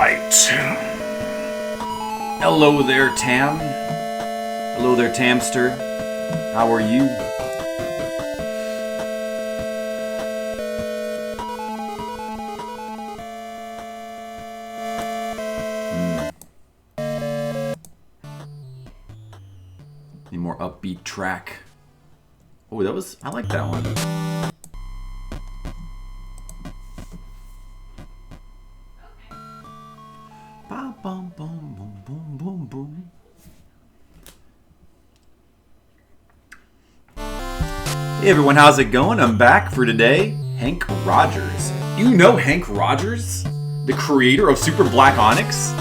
right. Hello there, Tam. Hello there, Tamster. How are you? Need more upbeat track. Oh, that was... I like that one. Ba bum bum bum bum bum bum. Hey everyone, how's it going? I'm back for today. Henk Rogers. You know Henk Rogers? The creator of Super Black Onyx?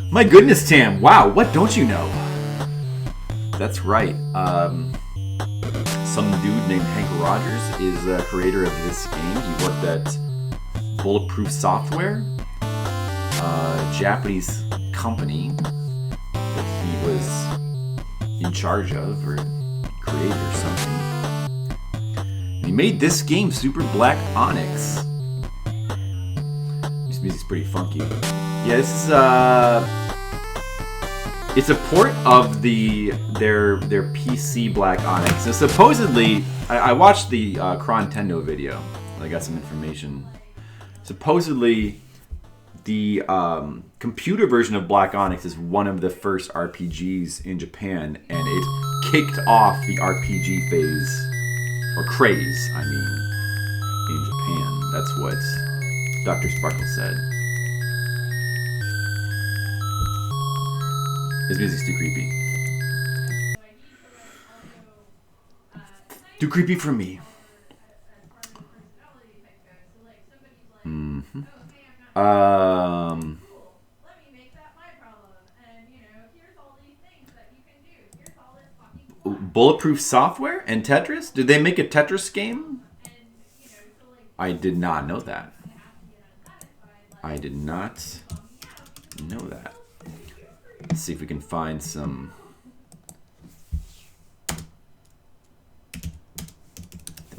My goodness, Tam. Wow, what don't you know? That's right. Some dude named Henk Rogers is the creator of this game. He worked at Bulletproof Software, a Japanese company that he was in charge of or created or something. And he made this game, Super Black Onyx. This music's pretty funky. Yeah, this is it's a port of their PC Black Onyx. So supposedly, I watched the chronological video. I got some information. Supposedly, the computer version of Black Onyx is one of the first RPGs in Japan, and it kicked off the RPG phase, or craze, I mean, in Japan. That's what Dr. Sparkle said. This music's too creepy. Too creepy for me. Mm-hmm. Bulletproof Software and Tetris? Did they make a Tetris game? I did not know that. I did not know that. Let's see if we can find some.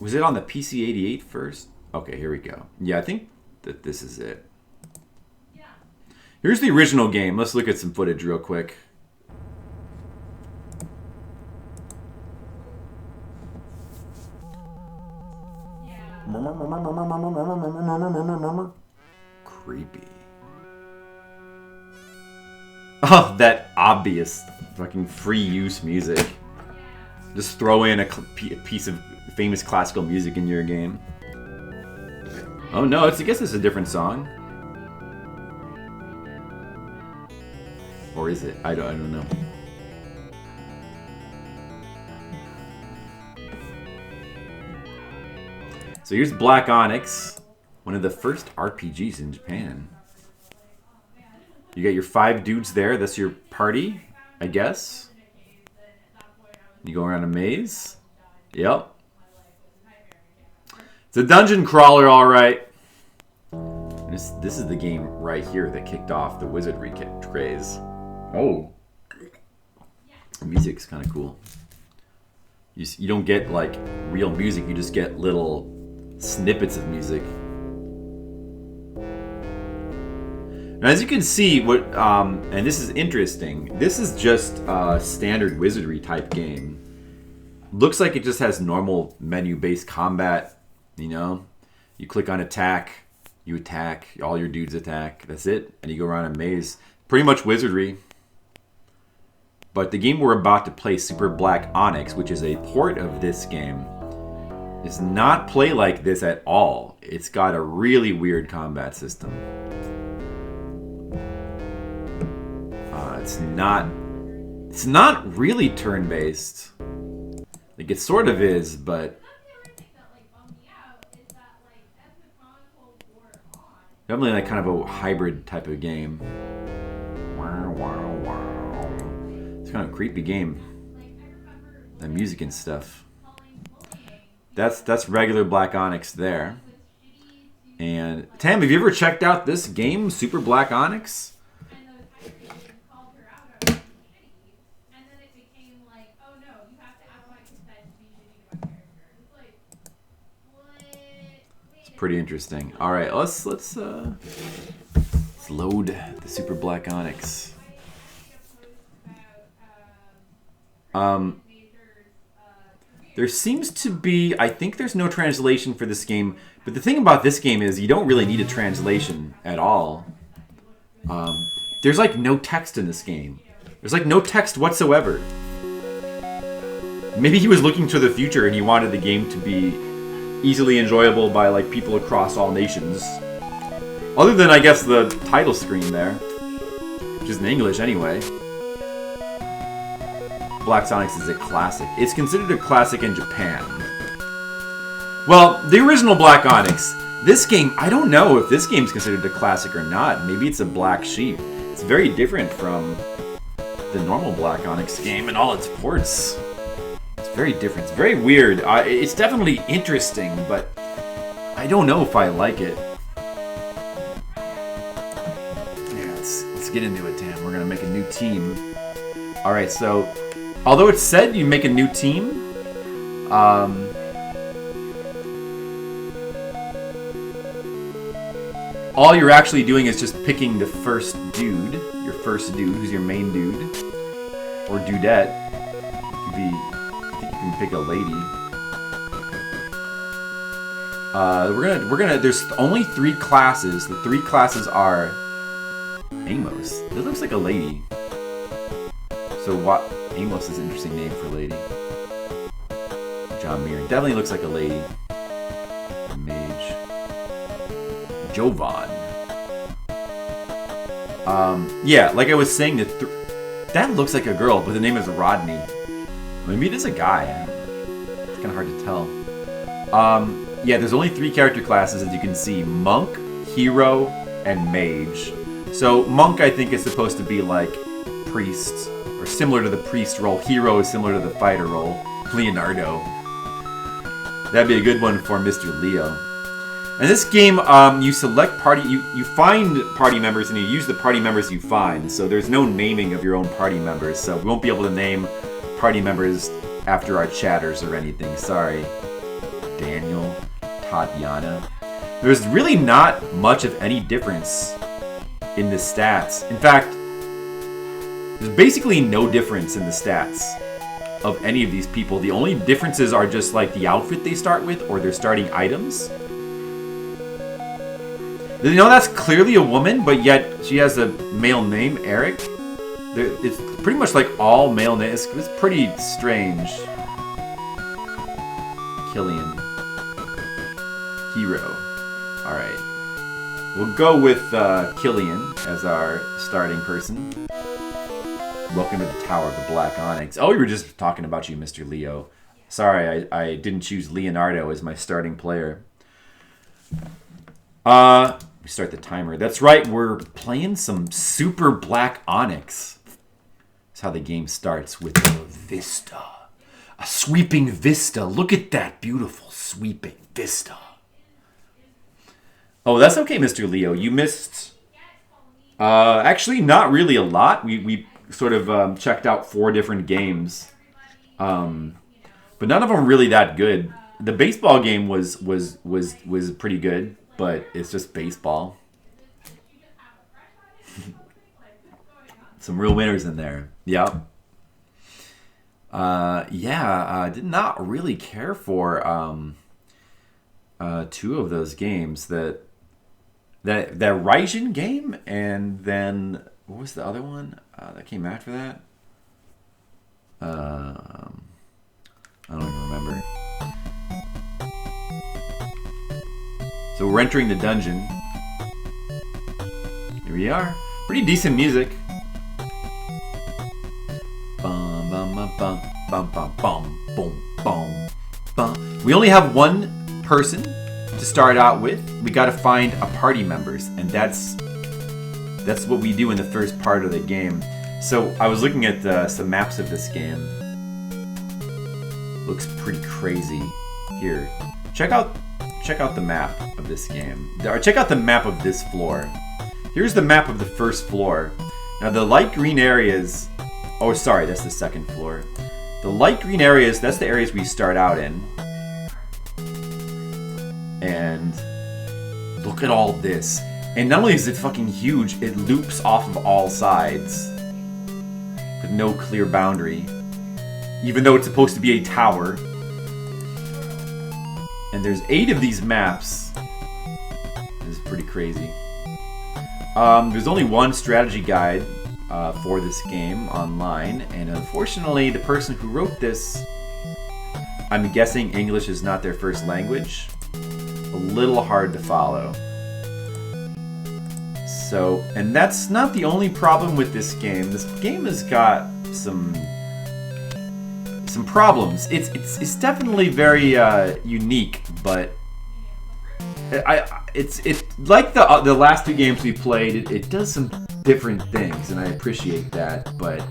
Was it on the PC-88 first? Okay, here we go. Yeah, I think that this is it. Here's the original game. Let's look at some footage real quick. Creepy. Oh, that obvious fucking free use music. Just throw in a piece of famous classical music in your game. Oh no, I guess it's a different song. Or is it? I don't know. So here's Black Onyx, one of the first RPGs in Japan. You got your 5 dudes there. That's your party, I guess. You go around a maze. Yep. It's a dungeon crawler, all right. This is the game right here that kicked off the Wizardry craze. Oh. The music's kind of cool. You don't get like real music. You just get little snippets of music. Now, as you can see, and this is interesting, this is just a standard Wizardry type game. Looks like it just has normal menu-based combat, you know? You click on attack, you attack, all your dudes attack, that's it, and you go around a maze. Pretty much Wizardry. But the game we're about to play, Super Black Onyx, which is a port of this game, does not play like this at all. It's got a really weird combat system. It's not really turn-based. Like, it sort of is, but definitely like kind of a hybrid type of game. It's kind of a creepy game. The music and stuff. That's regular Black Onyx there. And Tam, have you ever checked out this game, Super Black Onyx? Pretty interesting. All right, let's load the Super Black Onyx. There seems to be... I think there's no translation for this game. But the thing about this game is you don't really need a translation at all. There's like no text in this game. There's like no text whatsoever. Maybe he was looking to the future and he wanted the game to be easily enjoyable by like people across all nations. Other than, I guess, the title screen there. Which is in English anyway. Black Onyx is a classic. It's considered a classic in Japan. Well, the original Black Onyx. This game, I don't know if this game's considered a classic or not. Maybe it's a black sheep. It's very different from the normal Black Onyx game and all its ports. It's very different. It's very weird. It's definitely interesting, but I don't know if I like it. Yeah, let's get into it, Dan. We're gonna make a new team. All right, so although it said you make a new team, all you're actually doing is just picking the first dude, who's your main dude, or dudette. It could be, I think you can pick a lady. We're gonna. There's only 3 classes. The 3 classes are Amos. It looks like a lady. So what? Amos is an interesting name for a lady. John Muir definitely looks like a lady. A mage. Jovan. Yeah, like I was saying, that looks like a girl, but the name is Rodney. Maybe it is a guy. It's kind of hard to tell. Yeah, there's only 3 character classes, as you can see: monk, hero, and mage. So monk, I think, is supposed to be like priest, or similar to the priest role. Hero is similar to the fighter role. Leonardo. That'd be a good one for Mr. Leo. In this game, you select party, you find party members and you use the party members you find. So there's no naming of your own party members. So we won't be able to name party members after our chatters or anything. Sorry. Daniel, Tatiana. There's really not much of any difference in the stats. In fact, there's basically no difference in the stats of any of these people. The only differences are just like the outfit they start with or their starting items. You know, that's clearly a woman, but yet she has a male name, Eric. It's pretty much like all male names. It's pretty strange. Killian. Hero. Alright. We'll go with Killian as our starting person. Welcome to the Tower of the Black Onyx. Oh, we were just talking about you, Mr. Leo. Sorry, I didn't choose Leonardo as my starting player. We start the timer. That's right, we're playing some Super Black Onyx. That's how the game starts, with a vista. A sweeping vista. Look at that beautiful sweeping vista. Oh, that's okay, Mr. Leo. You missed... actually, not really a lot. We sort of checked out 4 different games. But none of them really that good. The baseball game was pretty good. But it's just baseball. Some real winners in there. Yep. Did not really care for 2 of those games. That Raijin game, and then what was the other one that came after that? I don't even remember. So we're entering the dungeon. Here we are. Pretty decent music. Bum bum bum bum bum bum bum boom boom bum. We only have 1 person to start out with. We got to find a party members, and that's what we do in the first part of the game. So I was looking at some maps of this game. Looks pretty crazy. Here, check out the map of this game. Or check out the map of this floor. Here's the map of the first floor. Now the light green areas... Oh, sorry, that's the second floor. The light green areas, that's the areas we start out in. And look at all this. And not only is it fucking huge, it loops off of all sides with no clear boundary. Even though it's supposed to be a tower. And there's 8 of these maps. This is pretty crazy. There's only one strategy guide for this game online, and unfortunately the person who wrote this, I'm guessing English is not their first language. A little hard to follow. So, and that's not the only problem with this game. This game has got some problems. It's definitely very unique, but it's like the last 2 games we played. It does some different things, and I appreciate that, but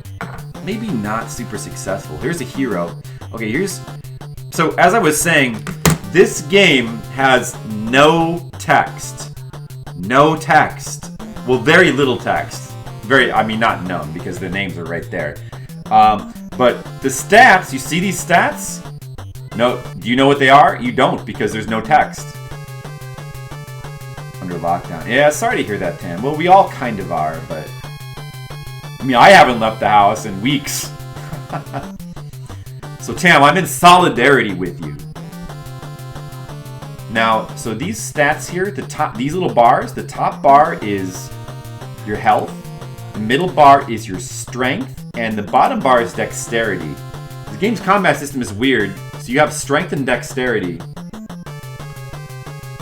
maybe not super successful. Here's a hero. Okay, so as I was saying, this game has no text. No text. Well, very little text. I mean, not none, because the names are right there. But the stats, you see these stats? No, do you know what they are? You don't, because there's no text. Under lockdown. Yeah, sorry to hear that, Tam. Well, we all kind of are, but... I mean, I haven't left the house in weeks. So, Tam, I'm in solidarity with you. Now, so these stats here, these little bars, the top bar is your health, the middle bar is your strength, and the bottom bar is dexterity. The game's combat system is weird, so you have strength and dexterity.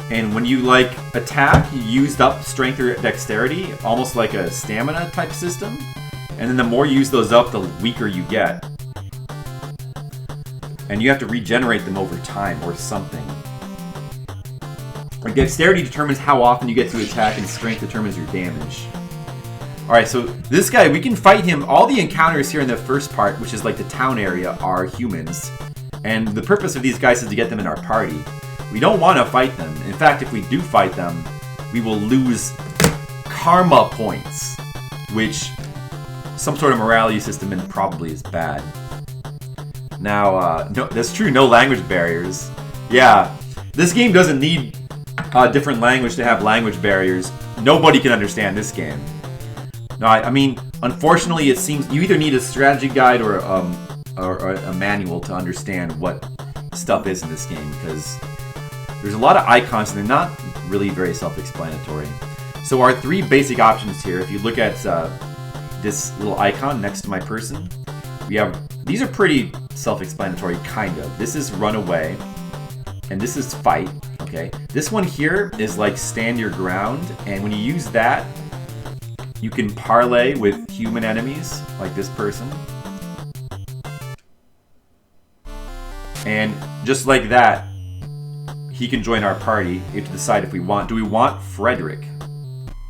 And when you, like, attack, you used up strength or dexterity, almost like a stamina type system. And then the more you use those up, the weaker you get. And you have to regenerate them over time or something. Like, dexterity determines how often you get to attack, and strength determines your damage. Alright, so this guy, we can fight him. All the encounters here in the first part, which is like the town area, are humans. And the purpose of these guys is to get them in our party. We don't want to fight them. In fact, if we do fight them, we will lose karma points, which some sort of morality system in probably is bad. Now, no, that's true, no language barriers. Yeah, this game doesn't need a different language to have language barriers. Nobody can understand this game. No, I mean, unfortunately, it seems you either need a strategy guide or a manual to understand what stuff is in this game, because there's a lot of icons and they're not really very self-explanatory. So our 3 basic options here, if you look at this little icon next to my person, we have, these are pretty self-explanatory, kind of. This is run away, and this is fight, okay? This one here is like stand your ground, and when you use that, you can parlay with human enemies, like this person. And just like that, he can join our party. You have to decide if we want. Do we want Frederick?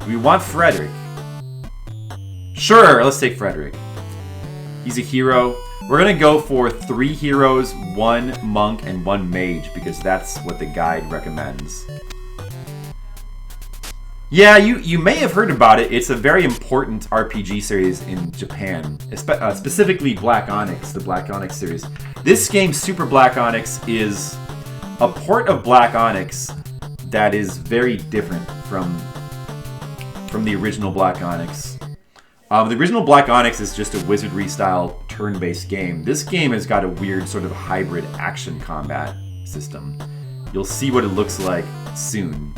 Do we want Frederick? Sure, let's take Frederick. He's a hero. We're gonna go for 3 heroes, 1 monk, and 1 mage, because that's what the guide recommends. Yeah, you may have heard about it. It's a very important RPG series in Japan, specifically Black Onyx, the Black Onyx series. This game, Super Black Onyx, is a port of Black Onyx that is very different from the original Black Onyx. The original Black Onyx is just a Wizardry-style turn-based game. This game has got a weird sort of hybrid action combat system. You'll see what it looks like soon.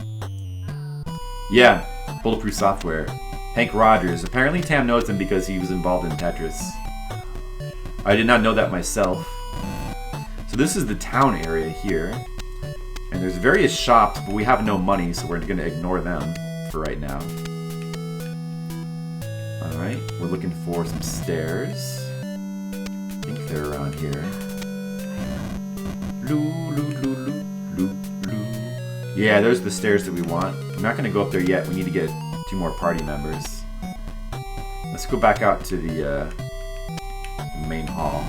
Yeah, Bulletproof Software. Henk Rogers. Apparently Tam knows him because he was involved in Tetris. I did not know that myself. So this is the town area here. And there's various shops, but we have no money, so we're going to ignore them for right now. Alright, we're looking for some stairs. I think they're around here. Yeah, those are the stairs that we want. I'm not going to go up there yet. We need to get 2 more party members. Let's go back out to the main hall.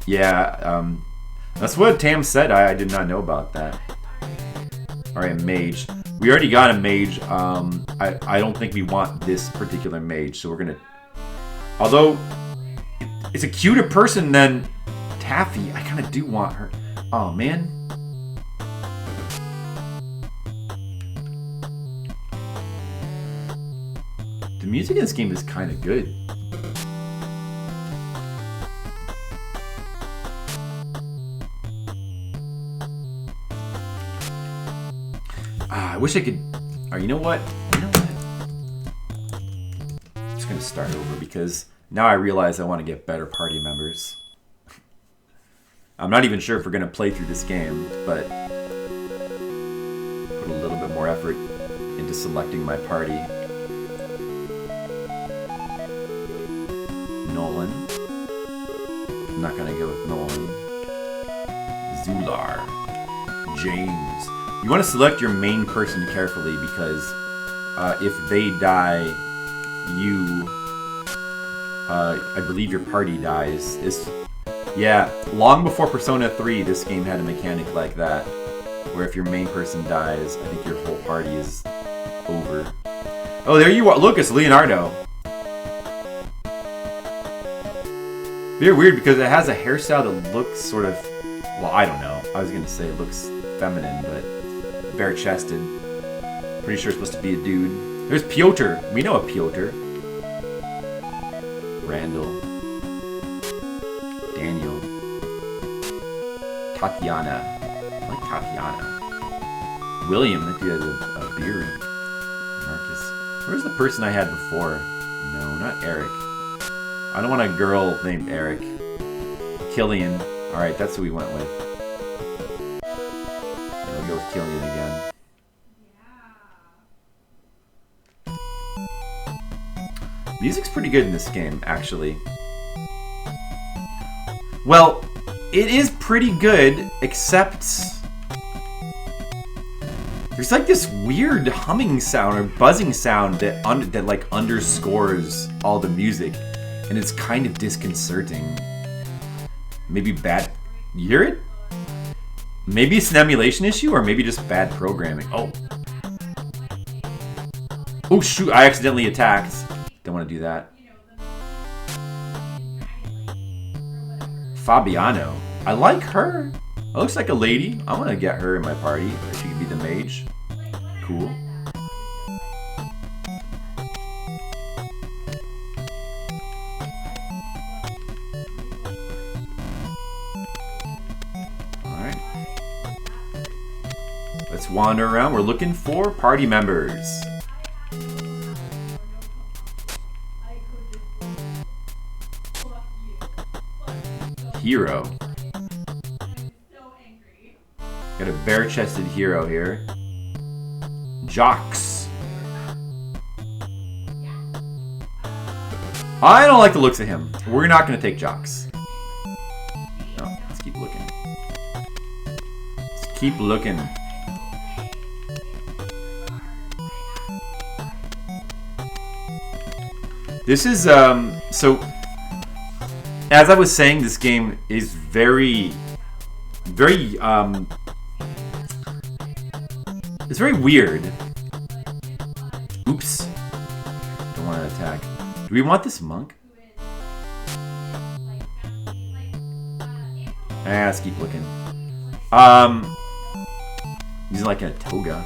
Yeah, that's what Tam said. I did not know about that. Alright, mage. We already got a mage. I don't think we want this particular mage, so we're gonna... Although, it's a cuter person than Taffy. I kind of do want her. Oh, man. The music in this game is kind of good. I wish I could... Or you know what? You know what? I'm just going to start over because now I realize I want to get better party members. I'm not even sure if we're going to play through this game, but put a little bit more effort into selecting my party. Nolan. I'm not going to go with Nolan. Zular. James. You want to select your main person carefully because if they die, I believe your party dies. Yeah, long before Persona 3, this game had a mechanic like that, where if your main person dies, I think your whole party is over. Oh, there you are. Look, it's Leonardo. Very weird because it has a hairstyle that looks sort of, well, I don't know. I was going to say it looks feminine, but bare-chested. Pretty sure it's supposed to be a dude. There's Piotr. We know a Piotr. Randall. Daniel. Tatiana. I like Tatiana. William. That dude has a beard. Marcus. Where's the person I had before? No, not Eric. I don't want a girl named Eric. Killian. Alright, that's who we went with. I'll go with Killian again. Music's pretty good in this game, actually. Well, it is pretty good, except there's like this weird humming sound or buzzing sound that like underscores all the music, and it's kind of disconcerting. Maybe bad. You hear it? Maybe it's an emulation issue, or maybe just bad programming. Oh. Oh shoot! I accidentally attacked. Don't want to do that. Fabiano. I like her. It looks like a lady. I want to get her in my party. She could be the mage. Cool. Alright. Let's wander around. We're looking for party members. Hero. Got a bare-chested hero here. Jocks. I don't like the looks of him. We're not going to take Jocks. No, let's keep looking. Let's keep looking. This is, so... As I was saying, this game is very, it's very weird. Oops. Don't want to attack. Do we want this monk? Let's keep looking. He's like in a toga.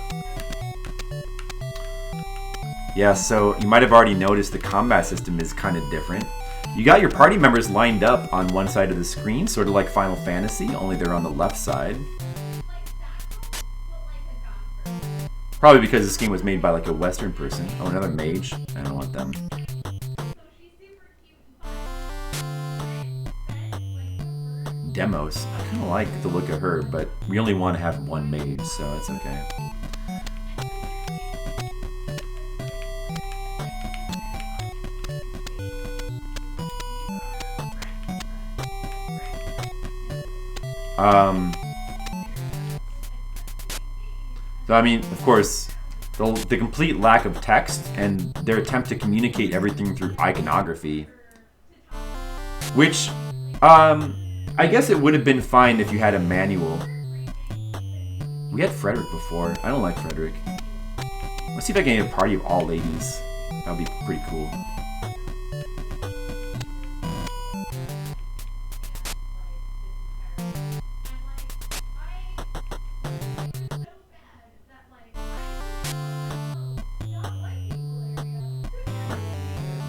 Yeah, so you might have already noticed the combat system is kind of different. You got your party members lined up on one side of the screen, sort of like Final Fantasy, only they're on the left side. Probably because this game was made by like a Western person. Oh, another mage. I don't want them. Demos. I kind of like the look of her, but we only want to have one mage, so it's okay. So I mean, of course, the complete lack of text and their attempt to communicate everything through iconography, which, I guess it would have been fine if you had a manual. We had Frederick before. I don't like Frederick. Let's see if I can get a party of all ladies. That would be pretty cool.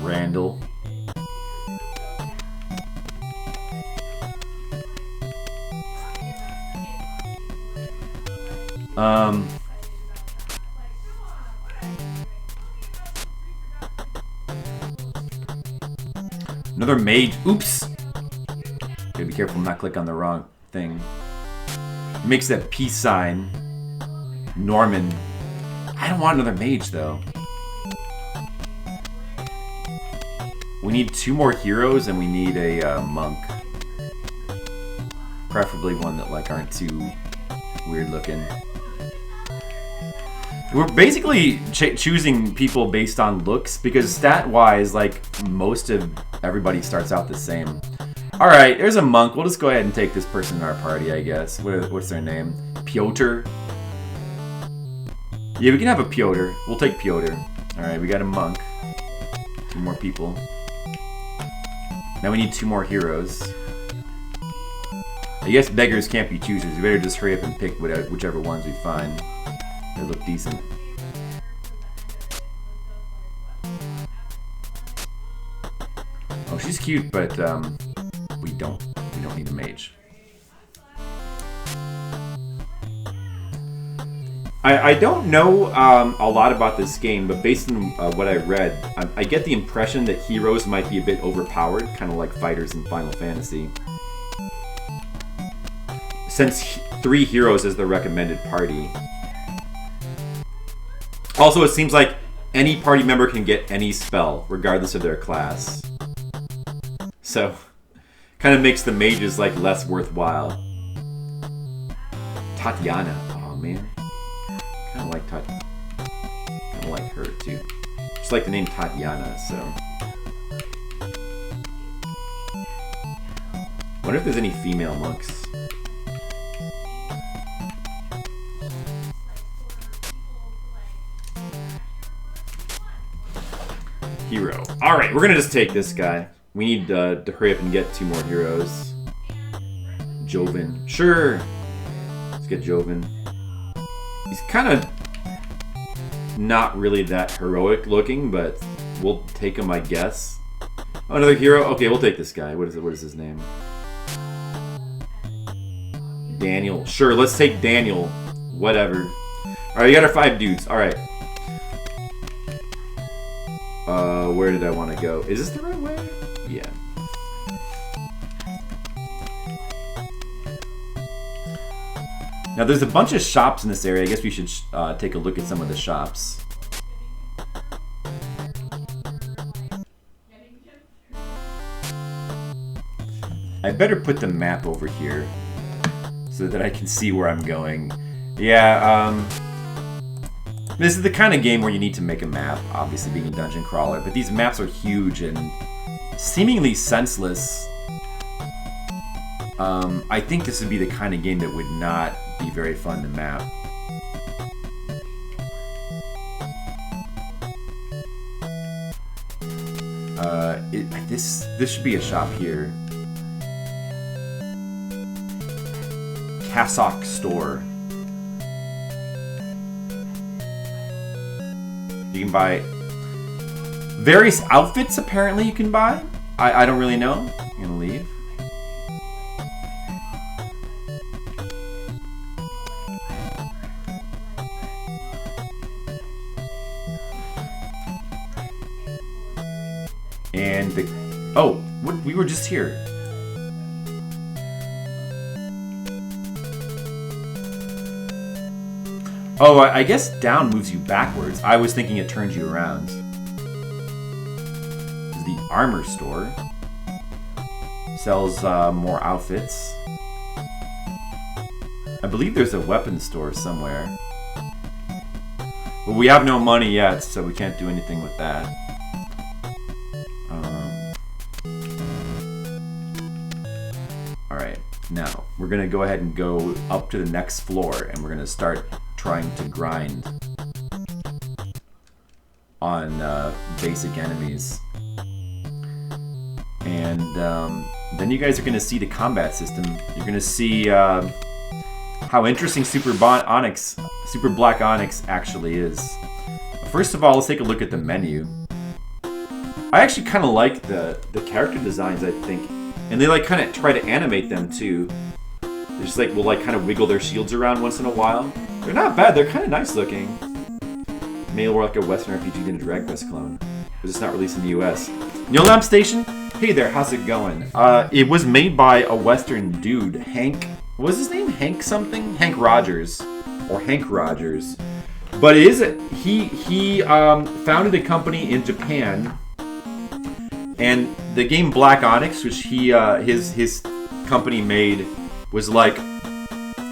Randall. Another mage. Oops. Gotta be careful not click on the wrong thing. Makes that peace sign. Norman. I don't want another mage though. We need 2 more heroes and we need a monk. Preferably one that like aren't too weird looking. We're basically choosing people based on looks because stat-wise, like most of everybody starts out the same. All right, there's a monk. We'll just go ahead and take this person in our party, I guess. What's their name? Piotr. Yeah, we can have a Piotr. We'll take Piotr. All right, we got a monk. 2 more people. Now we need 2 more heroes. I guess beggars can't be choosers. We better just hurry up and pick whichever ones we find. They look decent. Oh, she's cute, but we don't need a mage. I don't know a lot about this game, but based on what I read, I get the impression that heroes might be a bit overpowered, kind of like fighters in Final Fantasy. Since 3 heroes is the recommended party. Also, it seems like any party member can get any spell, regardless of their class. So, kind of makes the mages like less worthwhile. Tatiana, oh man, kind of like her too. Just like the name Tatiana. So, wonder if there's any female monks. Hero. All right, we're gonna just take this guy. We need to hurry up and get 2 more heroes. Joven. Sure. Let's get Joven. He's kind of not really that heroic looking, but we'll take him, I guess. Oh, another hero? Okay, we'll take this guy. What is his name? Daniel. Sure, let's take Daniel. Whatever. All right, we got our 5 dudes. All right. Where did I want to go? Is this the right way? Yeah. Now there's a bunch of shops in this area. I guess we should take a look at some of the shops. I better put the map over here so that I can see where I'm going. Yeah, this is the kind of game where you need to make a map, obviously being a dungeon crawler, but these maps are huge and seemingly senseless. I think this would be the kind of game that would not be very fun to map. This should be a shop here. Cassock store. You can buy various outfits, apparently you can buy. I don't really know. I'm gonna leave. And what? We were just here. Oh, I guess down moves you backwards. I was thinking it turns you around. The armor store sells more outfits. I believe there's a weapons store somewhere. But we have no money yet, so we can't do anything with that. Alright, now we're going to go ahead and go up to the next floor, and we're going to start trying to grind on basic enemies. And then you guys are going to see the combat system. You're going to see how interesting Super Black Onyx actually is. First of all, let's take a look at the menu. I actually kind of like the character designs, I think. And they like kind of try to animate them too. They just like will like kind of wiggle their shields around once in a while. They're not bad. They're kind of nice looking. Maybe more like a Western RPG than a Dragon Quest clone. Because it's not released in the US. Yo Lamp Station? Hey there, how's it going? It was made by a Western dude, Henk. What was his name? Henk something? Henk Rogers. Or Henk Rogers. But it is he founded a company in Japan. And the game Black Onyx, which he his company made, was like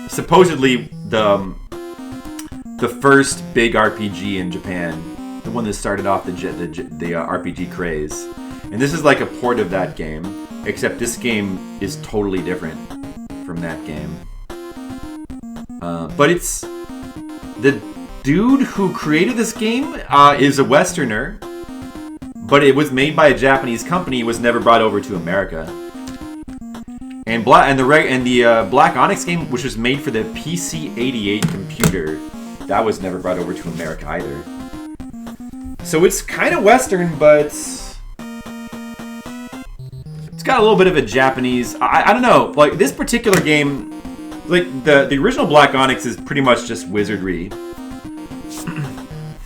supposedly the first big RPG in Japan, the one that started off the RPG craze. And this is like a port of that game, except this game is totally different from that game. But it's the dude who created this game is a Westerner, but it was made by a Japanese company. It was never brought over to America. And the Black Onyx game, which was made for the PC-88 computer, that was never brought over to America either. So it's kind of Western, but it's got a little bit of a Japanese. I don't know. Like this particular game, like the original Black Onyx is pretty much just Wizardry.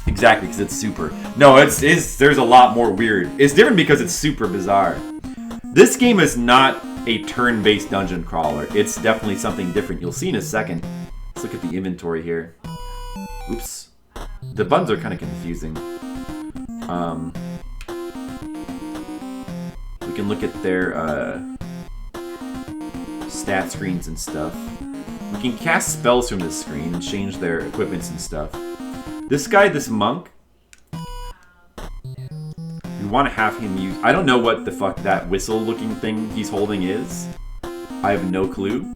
Exactly, because it's super. No, there's a lot more weird. It's different because it's super bizarre. This game is not a turn-based dungeon crawler. It's definitely something different. You'll see in a second. Let's look at the inventory here. Oops. The buttons are kind of confusing. We can look at their stat screens and stuff. We can cast spells from this screen and change their equipments and stuff. This guy, this monk, you want to have him use... I don't know what the fuck that whistle-looking thing he's holding is. I have no clue.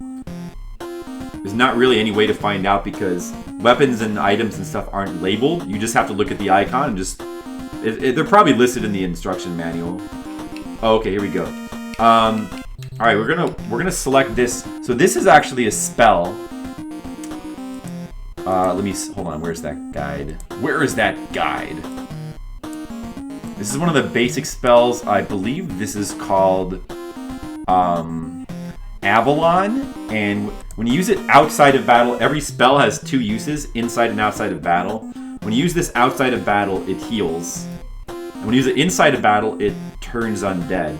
There's not really any way to find out because weapons and items and stuff aren't labeled. You just have to look at the icon and just... they're probably listed in the instruction manual. Oh, okay, here we go. Alright, we're gonna select this. So this is actually a spell. Let me... Hold on, where's that guide? Where is that guide? This is one of the basic spells. I believe this is called Avalon. And when you use it outside of battle, every spell has two uses, inside and outside of battle. When you use this outside of battle, it heals. And when you use it inside of battle, it turns undead.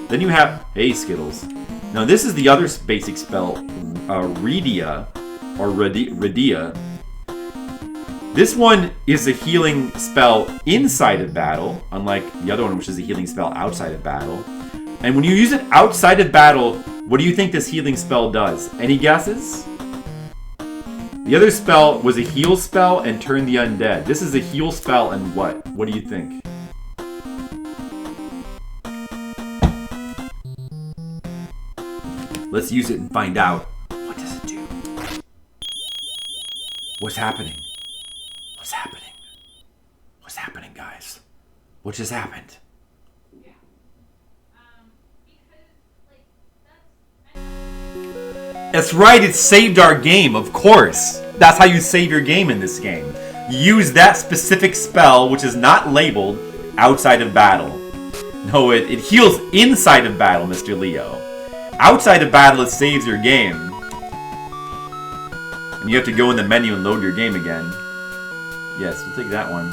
Then you have... Hey, Skittles. Now this is the other basic spell, Redia, or Redia. This one is a healing spell inside of battle, unlike the other one, which is a healing spell outside of battle. And when you use it outside of battle, what do you think this healing spell does? Any guesses? The other spell was a heal spell and turn the undead. This is a heal spell and what? What do you think? Let's use it and find out. What does it do? What's happening? What's happening? What's happening, guys? What just happened? Yeah. That's right, it saved our game, of course. That's how you save your game in this game. You use that specific spell, which is not labeled, outside of battle. No, it heals inside of battle, Mr. Leo. Outside of battle, it saves your game. And you have to go in the menu and load your game again. Yes, we'll take that one.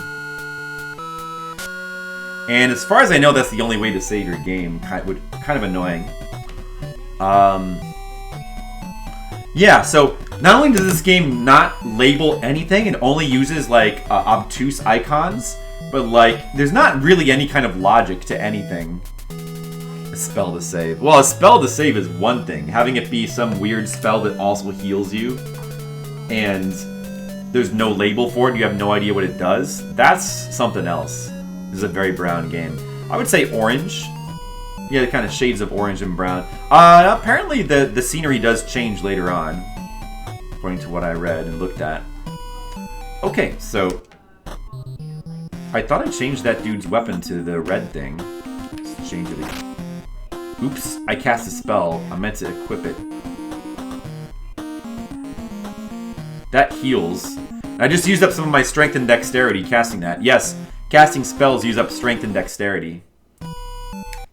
And as far as I know, that's the only way to save your game. Kind of annoying. Yeah, so not only does this game not label anything, it only uses like obtuse icons, but like there's not really any kind of logic to anything. A spell to save. Well, a spell to save is one thing. Having it be some weird spell that also heals you, and there's no label for it, you have no idea what it does, that's something else. This is a very brown game. I would say orange. Yeah, kind of shades of orange and brown. Apparently the scenery does change later on, according to what I read and looked at. Okay, so I thought I changed that dude's weapon to the red thing. Let's change it again. Oops, I cast a spell. I meant to equip it. That heals. I just used up some of my strength and dexterity casting that. Yes, casting spells use up strength and dexterity.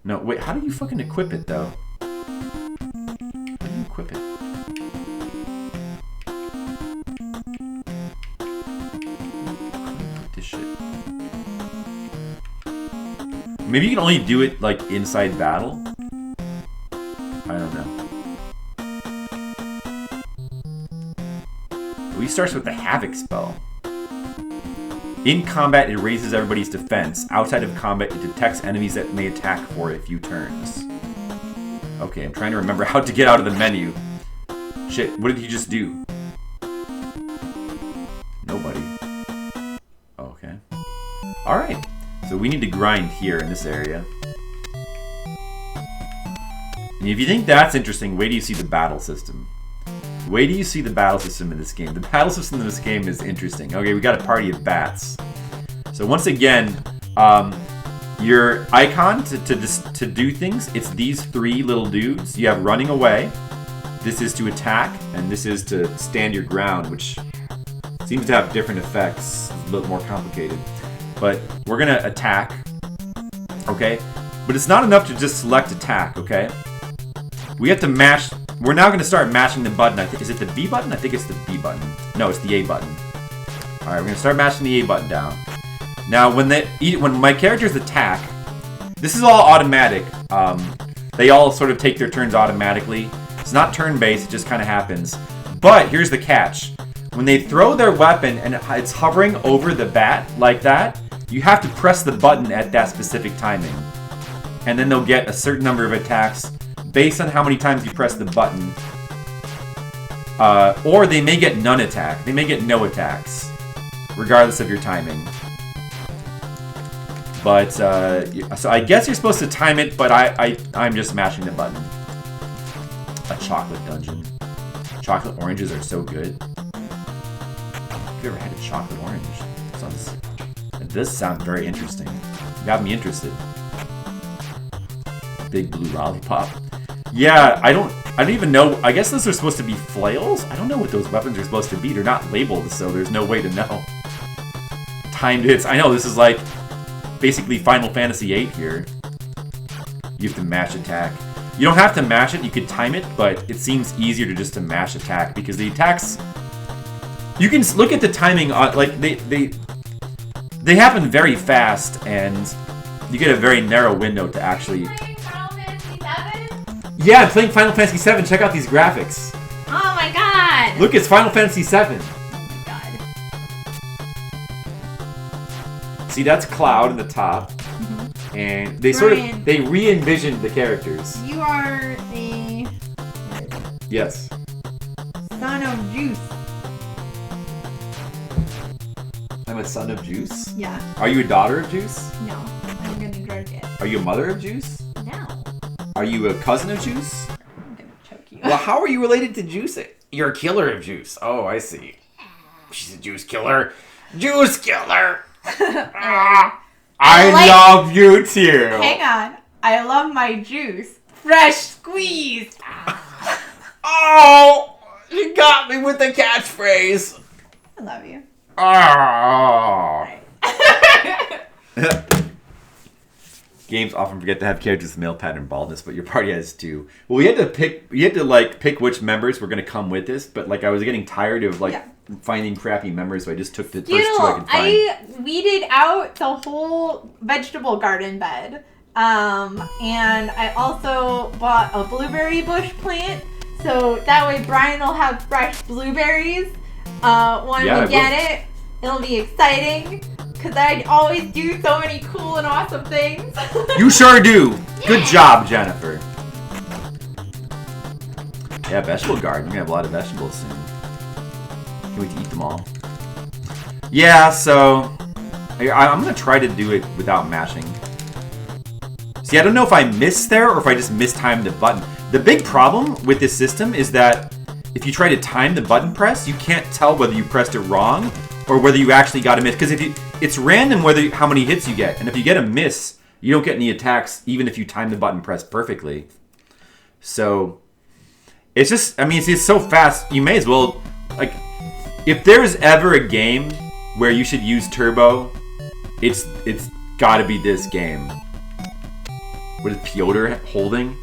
No, wait, how do you fucking equip it, though? How do you equip it? Put this shit. Maybe you can only do it, like, inside battle? I don't know. He starts with the Havoc spell. In combat, it raises everybody's defense. Outside of combat, it detects enemies that may attack for a few turns. Okay, I'm trying to remember how to get out of the menu. Shit, what did he just do? Nobody. Okay. Alright. So we need to grind here in this area. And if you think that's interesting, wait till you see the battle system. Wait till you see the battle system in this game. The battle system in this game is interesting. Okay, we got a party of bats. So once again, your icon to do things, it's these three little dudes. You have running away. This is to attack, and this is to stand your ground, which seems to have different effects. It's a little more complicated. But we're gonna attack, okay? But it's not enough to just select attack, okay? We have to mash. We're now going to start mashing the button. Is it the B button? I think it's the B button. No, it's the A button. All right, we're going to start mashing the A button down. Now, when my characters attack, this is all automatic. They all sort of take their turns automatically. It's not turn-based. It just kind of happens. But here's the catch. When they throw their weapon and it's hovering over the bat like that, you have to press the button at that specific timing. And then they'll get a certain number of attacks based on how many times you press the button. Or they may get none attack. They may get no attacks, regardless of your timing. But, so I guess you're supposed to time it, but I'm just mashing the button. A chocolate dungeon. Chocolate oranges are so good. Have you ever had a chocolate orange? It does sound very interesting. You got me interested. Big blue lollipop. Yeah, I don't even know. I guess those are supposed to be flails? I don't know what those weapons are supposed to be. They're not labeled, so there's no way to know. Timed hits. I know, this is like basically Final Fantasy VIII here. You have to mash attack. You don't have to mash it, you could time it, but it seems easier to just to mash attack because the attacks... You can look at the timing, like they happen very fast, and you get a very narrow window to actually... Yeah, I'm playing Final Fantasy VII. Check out these graphics. Oh my god! Look, it's Final Fantasy VII. Oh my god. See, that's Cloud in the top. Mm-hmm. And they they re-envisioned the characters. You are the... Yes. Son of Juice. I'm a son of Juice? Yeah. Are you a daughter of Juice? No. I'm gonna drug it. Are you a mother of Juice? No. Are you a cousin of Juice? I'm gonna choke you. Well, how are you related to Juice? You're a killer of Juice. Oh, I see. She's a Juice killer. Juice killer! I love you too! Hang on. I love my juice. Fresh squeezed! Oh! You got me with the catchphrase! I love you. Oh! Games often forget to have characters with male pattern baldness, but your party has too. Well, we had to pick which members were going to come with this, but like I was getting tired of finding crappy members, so I just took the first two I could find. I weeded out the whole vegetable garden bed, and I also bought a blueberry bush plant, so that way Brian will have fresh blueberries when we get it. It'll be exciting. Because I always do so many cool and awesome things. You sure do. Yeah. Good job, Jennifer. Yeah, vegetable garden. We're going to have a lot of vegetables soon. Can't wait to eat them all. Yeah, so... I'm going to try to do it without mashing. See, I don't know if I missed there or if I just mistimed the button. The big problem with this system is that if you try to time the button press, you can't tell whether you pressed it wrong or whether you actually got a miss. Because it's random how many hits you get. And if you get a miss, you don't get any attacks even if you time the button press perfectly. So, it's just, I mean, it's so fast, you may as well, like, if there's ever a game where you should use turbo, it's gotta be this game. What is Piotr holding?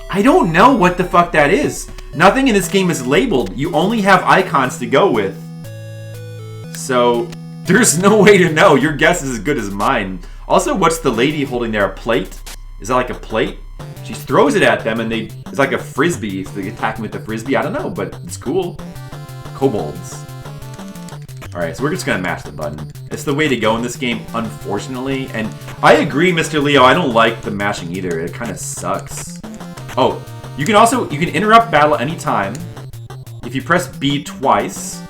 I don't know what the fuck that is. Nothing in this game is labeled. You only have icons to go with. So, there's no way to know. Your guess is as good as mine. Also, what's the lady holding there? A plate? Is that like a plate? She throws it at them and it's like a frisbee. So they attack them with the frisbee. I don't know, but it's cool. Kobolds. Alright, so we're just gonna mash the button. It's the way to go in this game, unfortunately. And I agree, Mr. Leo, I don't like the mashing either. It kind of sucks. Oh, you can interrupt battle anytime. If you press B twice,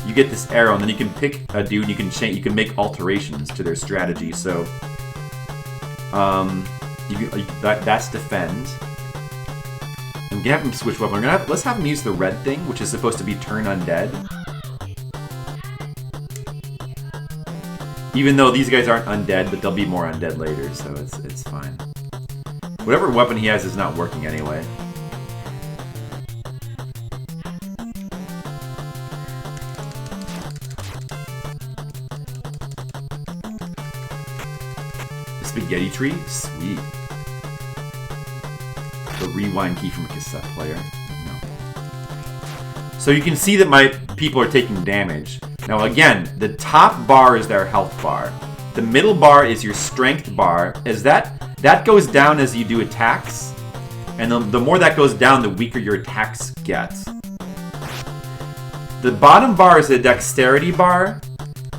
you get this arrow, and then you can pick a dude. You can make alterations to their strategy. So, that's defend. I'm gonna have him switch weapon. Let's have him use the red thing, which is supposed to be turn undead. Even though these guys aren't undead, but they'll be more undead later, so it's fine. Whatever weapon he has is not working anyway. The spaghetti tree? Sweet. The rewind key from a cassette player? No. So you can see that my people are taking damage. Now again, the top bar is their health bar. The middle bar is your strength bar. That goes down as you do attacks. And the more that goes down, the weaker your attacks get. The bottom bar is the dexterity bar.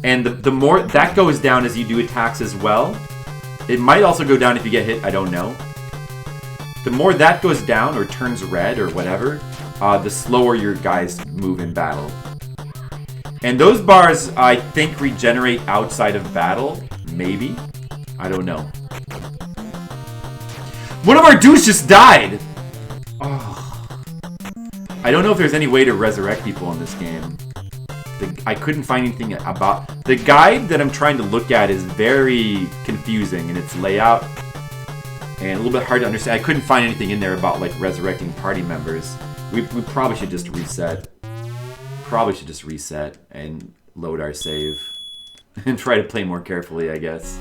And the more that goes down as you do attacks as well. It might also go down if you get hit, I don't know. The more that goes down or turns red or whatever, the slower your guys move in battle. And those bars, I think, regenerate outside of battle. Maybe. I don't know. One of our dudes just died! Oh. I don't know if there's any way to resurrect people in this game. I couldn't find anything about... The guide that I'm trying to look at is very confusing in its layout. And a little bit hard to understand. I couldn't find anything in there about, like, resurrecting party members. We probably should just reset. Probably should just reset and load our save. And try to play more carefully, I guess.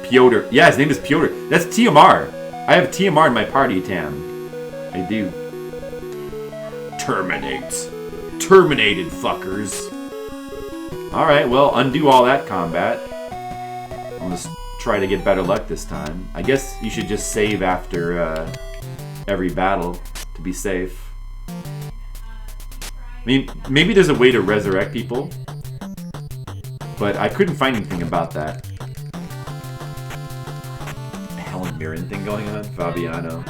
Piotr. Yeah, his name is Piotr. That's TMR. I have TMR in my party, Tam. I do. Terminate. Terminated, fuckers. Alright, well, undo all that combat. I'll just try to get better luck this time. I guess you should just save after every battle to be safe. I mean, maybe there's a way to resurrect people, but I couldn't find anything about that. Helen Mirren thing going on? Fabiano.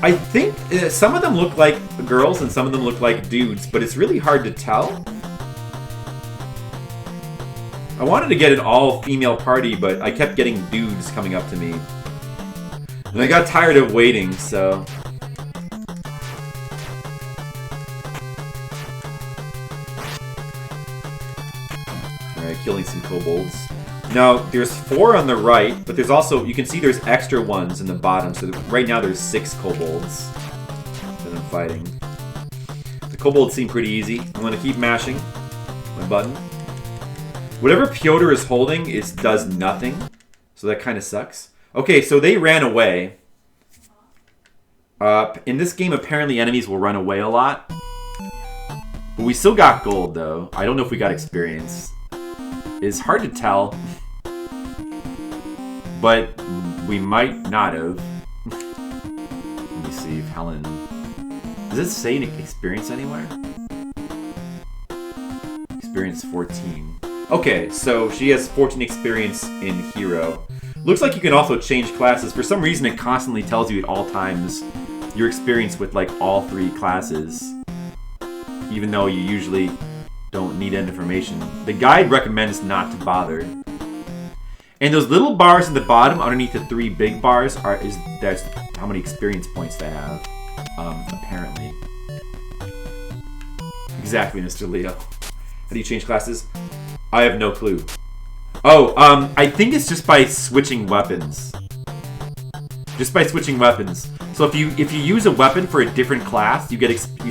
I think some of them look like girls and some of them look like dudes, but it's really hard to tell. I wanted to get an all-female party, but I kept getting dudes coming up to me. And I got tired of waiting, so... Alright, killing some kobolds. Now, there's 4 on the right, but there's also... You can see there's extra ones in the bottom, so right now there's 6 kobolds that I'm fighting. The kobolds seem pretty easy. I'm going to keep mashing my button. Whatever Piotr is holding does nothing, so that kind of sucks. Okay, so they ran away. In this game, apparently enemies will run away a lot. But we still got gold, though. I don't know if we got experience. It's hard to tell. But we might not have. Let me see if Helen... Does it say experience anywhere? Experience 14. Okay, so she has 14 experience in Hero. Looks like you can also change classes. For some reason, it constantly tells you at all times your experience with, like, all 3 classes. Even though you usually don't need that information. The guide recommends not to bother. And those little bars at the bottom, underneath the 3 big bars, that's how many experience points they have. Apparently. Exactly, Mr. Leo. How do you change classes? I have no clue. Oh, I think it's just by switching weapons. Just by switching weapons. So if you use a weapon for a different class, you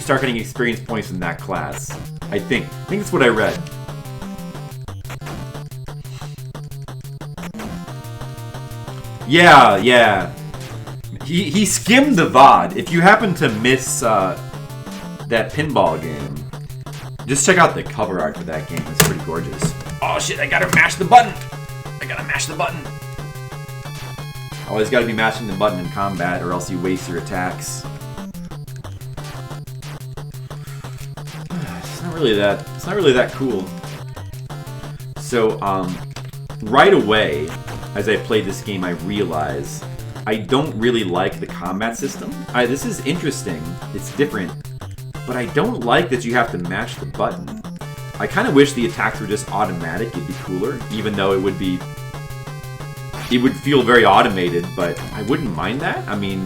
start getting experience points from that class. I think that's what I read. Yeah, yeah. He skimmed the VOD. If you happen to miss that pinball game, just check out the cover art for that game. It's pretty gorgeous. Oh shit, I gotta mash the button! I gotta mash the button! Always gotta be mashing the button in combat or else you waste your attacks. It's not really that cool. So, right away, as I played this game, I realized I don't really like the combat system. This is interesting. It's different. But I don't like that you have to mash the button. I kind of wish the attacks were just automatic. It'd be cooler, even though it would feel very automated, but I wouldn't mind that. I mean,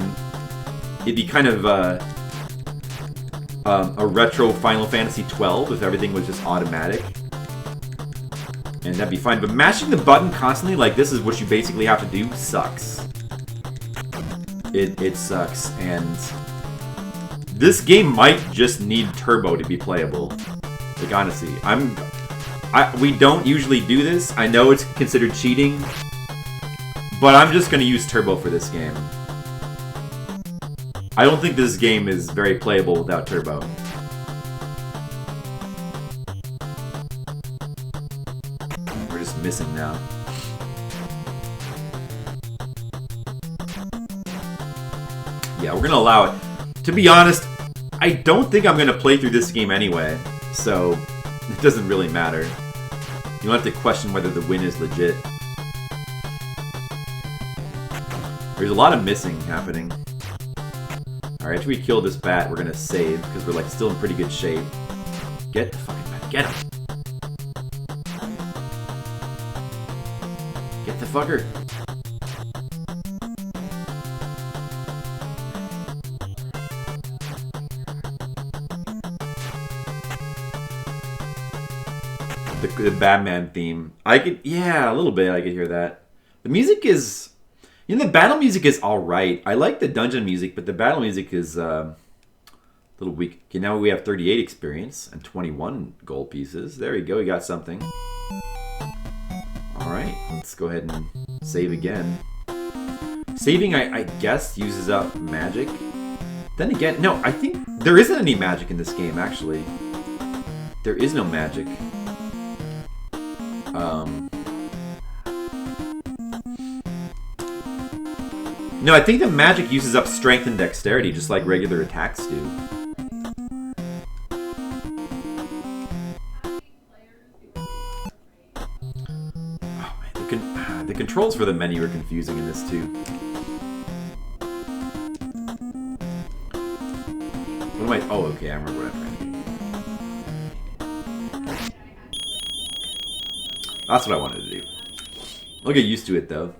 it'd be kind of a retro Final Fantasy XII if everything was just automatic. And that'd be fine. But mashing the button constantly, like this is what you basically have to do, sucks. It sucks. And this game might just need turbo to be playable. Like, honestly, we don't usually do this. I know it's considered cheating, but I'm just gonna use turbo for this game. I don't think this game is very playable without turbo. We're just missing now. Yeah, we're gonna allow it. To be honest, I don't think I'm gonna play through this game anyway, so it doesn't really matter. You don't have to question whether the win is legit. There's a lot of missing happening. Alright, after we kill this bat, we're gonna save, because we're like still in pretty good shape. Get the fucking bat, get him! Get the fucker! The Batman theme. Yeah, a little bit I could hear that. The music is, the battle music is alright. I like the dungeon music, but the battle music is a little weak. Okay, now we have 38 experience and 21 gold pieces. There we go, we got something. Alright, let's go ahead and save again. Saving, I guess, uses up magic. Then again, no, I think there isn't any magic in this game, actually. There is no magic. No, I think the magic uses up strength and dexterity, just like regular attacks do. Oh man, the controls for the menu are confusing in this too. What am I? Oh, okay, I remember what I'm trying to do. That's what I wanted to do. I'll get used to it though.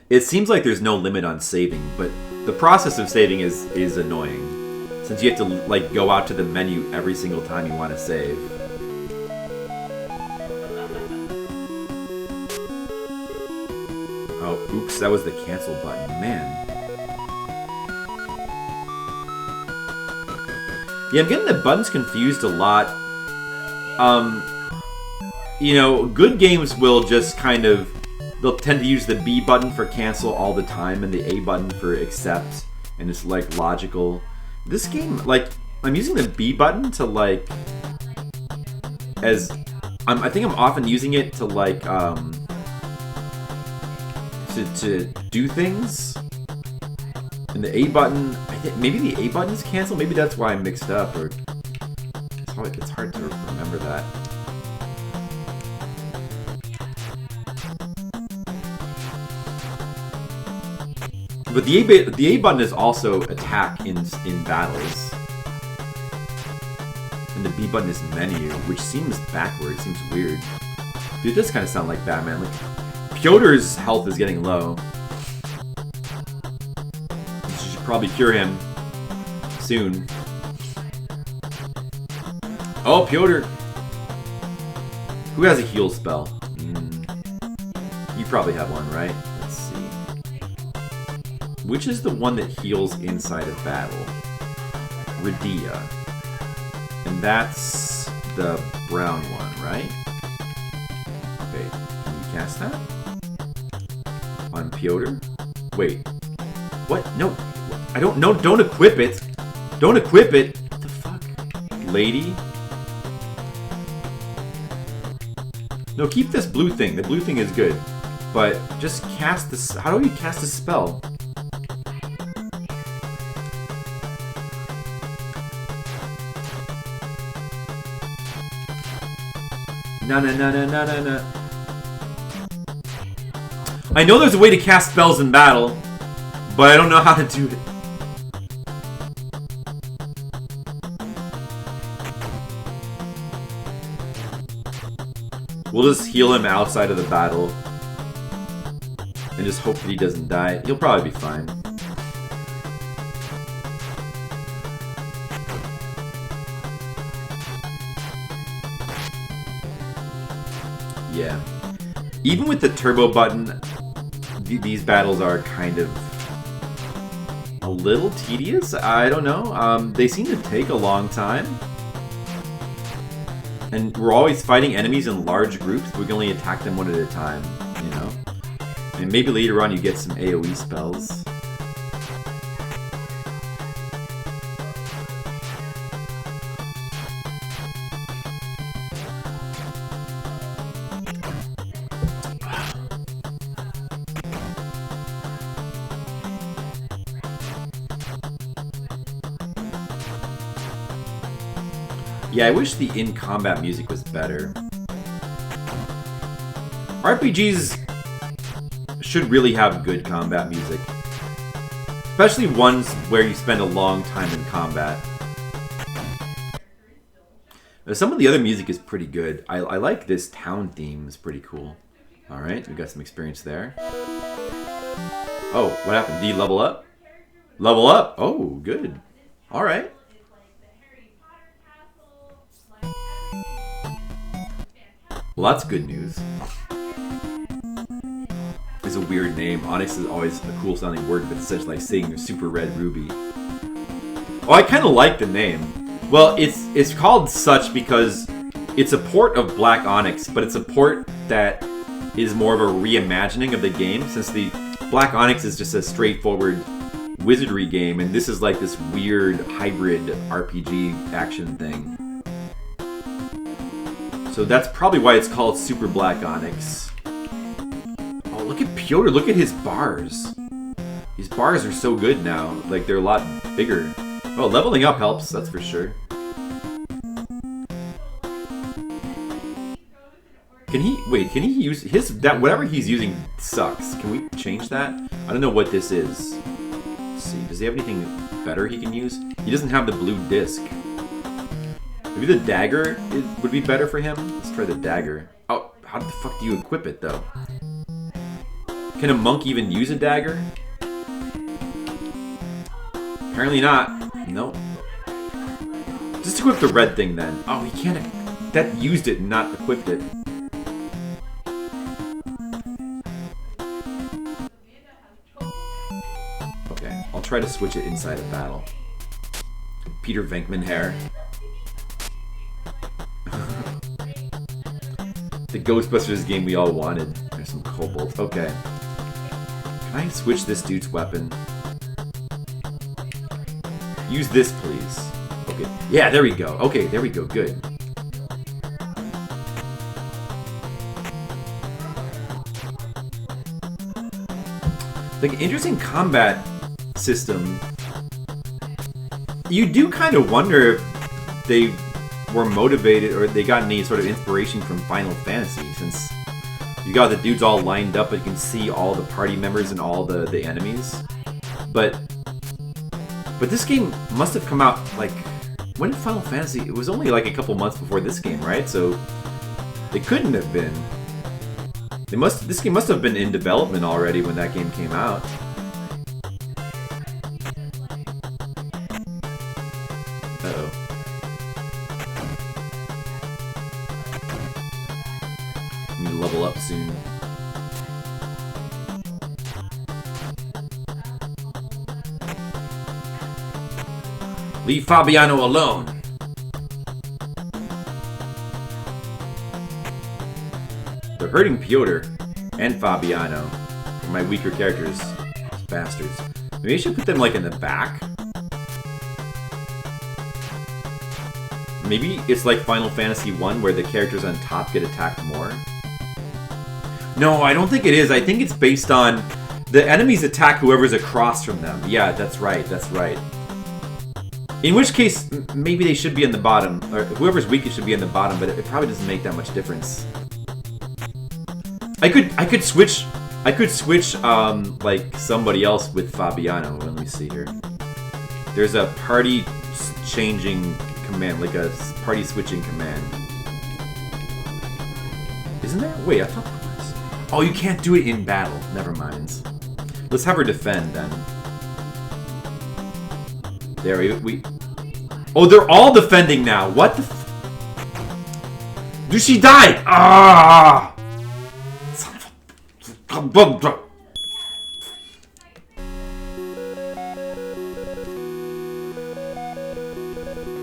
It seems like there's no limit on saving, but the process of saving is annoying, since you have to like go out to the menu every single time you want to save. Oh, oops, that was the cancel button, man. Yeah, I'm getting the buttons confused a lot. Good games will just kind of, they'll tend to use the B button for cancel all the time and the A button for accept, and it's like logical. This game, like, I'm using the B button to like, I think I'm often using it to like, to do things. And the A button, I think maybe the A button is cancel. Maybe that's why I'm mixed up, or it's hard to remember that. But the A button is also attack in battles, and the B button is menu, which seems backwards. Seems weird. Dude, it does kind of sound like Batman. Like Pyotr's health is getting low. You should probably cure him soon. Oh, Pyotr! Who has a heal spell? You probably have one, right? Let's see. Which is the one that heals inside of battle? Radia. And that's the brown one, right? Okay, can you cast that? On Piotr? Wait. What? No. I don't know. Don't equip it. Don't equip it. What the fuck? Lady? No, keep this blue thing. The blue thing is good. But just cast this. How do you cast a spell? No. I know there's a way to cast spells in battle, but I don't know how to do it. We'll just heal him outside of the battle. And just hope that he doesn't die. He'll probably be fine. Yeah. Even with the turbo button, these battles are kind of a little tedious. I don't know. They seem to take a long time. And we're always fighting enemies in large groups. We can only attack them one at a time, you know? And maybe later on you get some AoE spells. Yeah, I wish the in-combat music was better. RPGs should really have good combat music. Especially ones where you spend a long time in combat. Some of the other music is pretty good. I like this town theme, it's pretty cool. Alright, we got some experience there. Oh, what happened? Did you level up? Level up? Oh, good. Alright. Well, that's good news. It's a weird name. Onyx is always a cool sounding word, but it's such like saying a super red ruby. Oh, I kind of like the name. Well, it's called such because it's a port of Black Onyx, but it's a port that is more of a reimagining of the game, since the Black Onyx is just a straightforward Wizardry game, and this is like this weird hybrid RPG action thing. So that's probably why it's called Super Black Onyx. Oh, look at Piotr. Look at his bars. His bars are so good now. Like, they're a lot bigger. Oh, leveling up helps, that's for sure. Can he use his, that whatever he's using sucks. Can we change that? I don't know what this is. Let's see, does he have anything better he can use? He doesn't have the blue disc. Maybe the dagger would be better for him? Let's try the dagger. Oh, how the fuck do you equip it, though? Can a monk even use a dagger? Apparently not. Nope. Just equip the red thing, then. Oh, he can't... That used it and not equipped it. Okay, I'll try to switch it inside of battle. Peter Venkman hair. The Ghostbusters game we all wanted. There's some kobolds. Okay. Can I switch this dude's weapon? Use this, please. Okay. Yeah, there we go. Okay, there we go. Good. Like, interesting combat system. You do kind of wonder if they were motivated or they got any sort of inspiration from Final Fantasy, since you got the dudes all lined up but you can see all the party members and all the enemies. But this game must have come out, like, when did Final Fantasy? It was only like a couple months before this game, right? So it couldn't have been. This game must have been in development already when that game came out. Uh-oh. Need to level up soon. Leave Fabiano alone. They're hurting Piotr and Fabiano. My weaker characters. Bastards. Maybe I should put them like in the back. Maybe it's like Final Fantasy 1 where the characters on top get attacked more. No, I don't think it is. I think it's based on the enemies attack whoever's across from them. Yeah, that's right. That's right. In which case, maybe they should be in the bottom, or whoever's weakest should be in the bottom. But it probably doesn't make that much difference. I could switch. I could switch like somebody else with Fabiano. Let me see here. There's a party changing command, like a party switching command. Isn't there? Wait, I thought there was. Oh, you can't do it in battle. Never mind. Let's have her defend then. There we. Oh, they're all defending now. What the? Dude, she died. Ah! Son of a.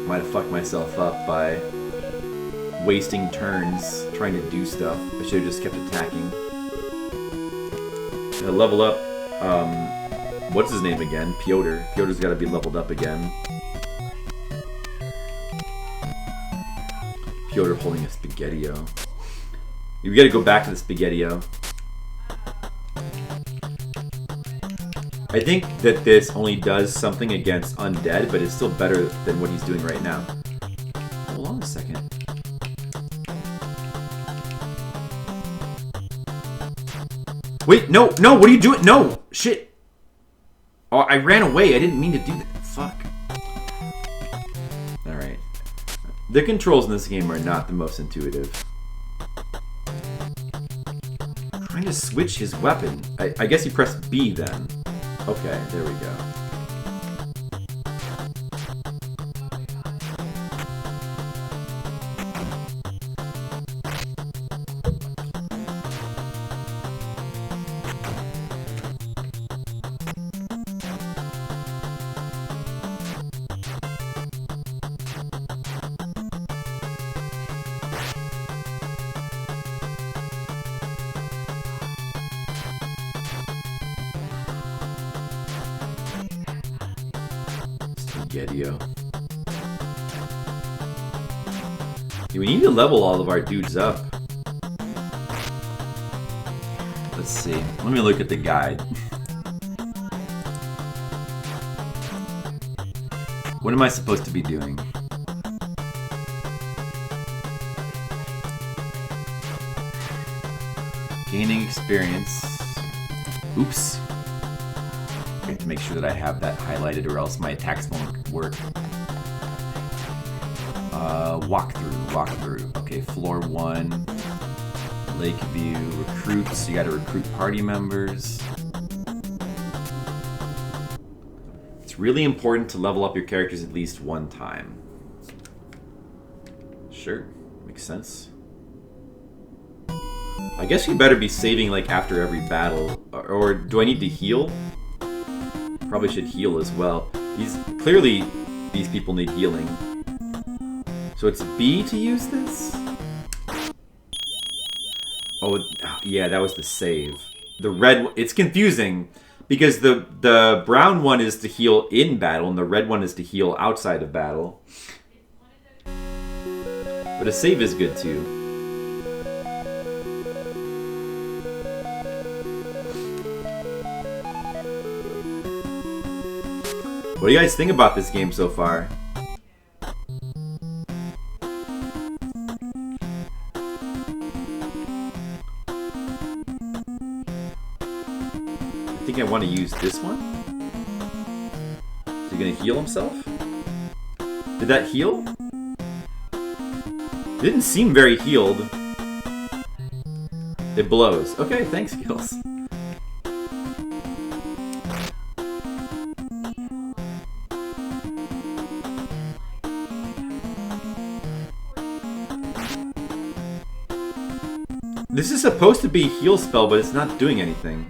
Might have fucked myself up by wasting turns trying to do stuff. I should have just kept attacking. Gonna level up. What's his name again? Piotr. Piotr's got to be leveled up again. Piotr holding a Spaghetti-O. We gotta go back to the Spaghetti-O. I think that this only does something against undead, but it's still better than what he's doing right now. Hold on a second. Wait, no, no, what are you doing? No, shit. Oh, I ran away. I didn't mean to do that. Fuck. Alright. The controls in this game are not the most intuitive. I'm trying to switch his weapon. I guess you press B then. Okay, there we go. Spaghetti-O. We need to level all of our dudes up. Let's see. Let me look at the guide. What am I supposed to be doing? Gaining experience. Oops. I have to make sure that I have that highlighted or else my attacks won't work. Walkthrough. Okay, floor 1. Lake view. Recruits. You gotta recruit party members. It's really important to level up your characters at least one time. Sure. Makes sense. I guess you better be saving like after every battle. Or do I need to heal? Probably should heal as well. Clearly these people need healing. So it's B to use this? Oh, yeah, that was the save. The red, it's confusing because the brown one is to heal in battle and the red one is to heal outside of battle. But a save is good too. What do you guys think about this game so far? I think I want to use this one. Is he gonna heal himself? Did that heal? Didn't seem very healed. It blows. Okay, thanks, Gills. This is supposed to be a heal spell, but it's not doing anything.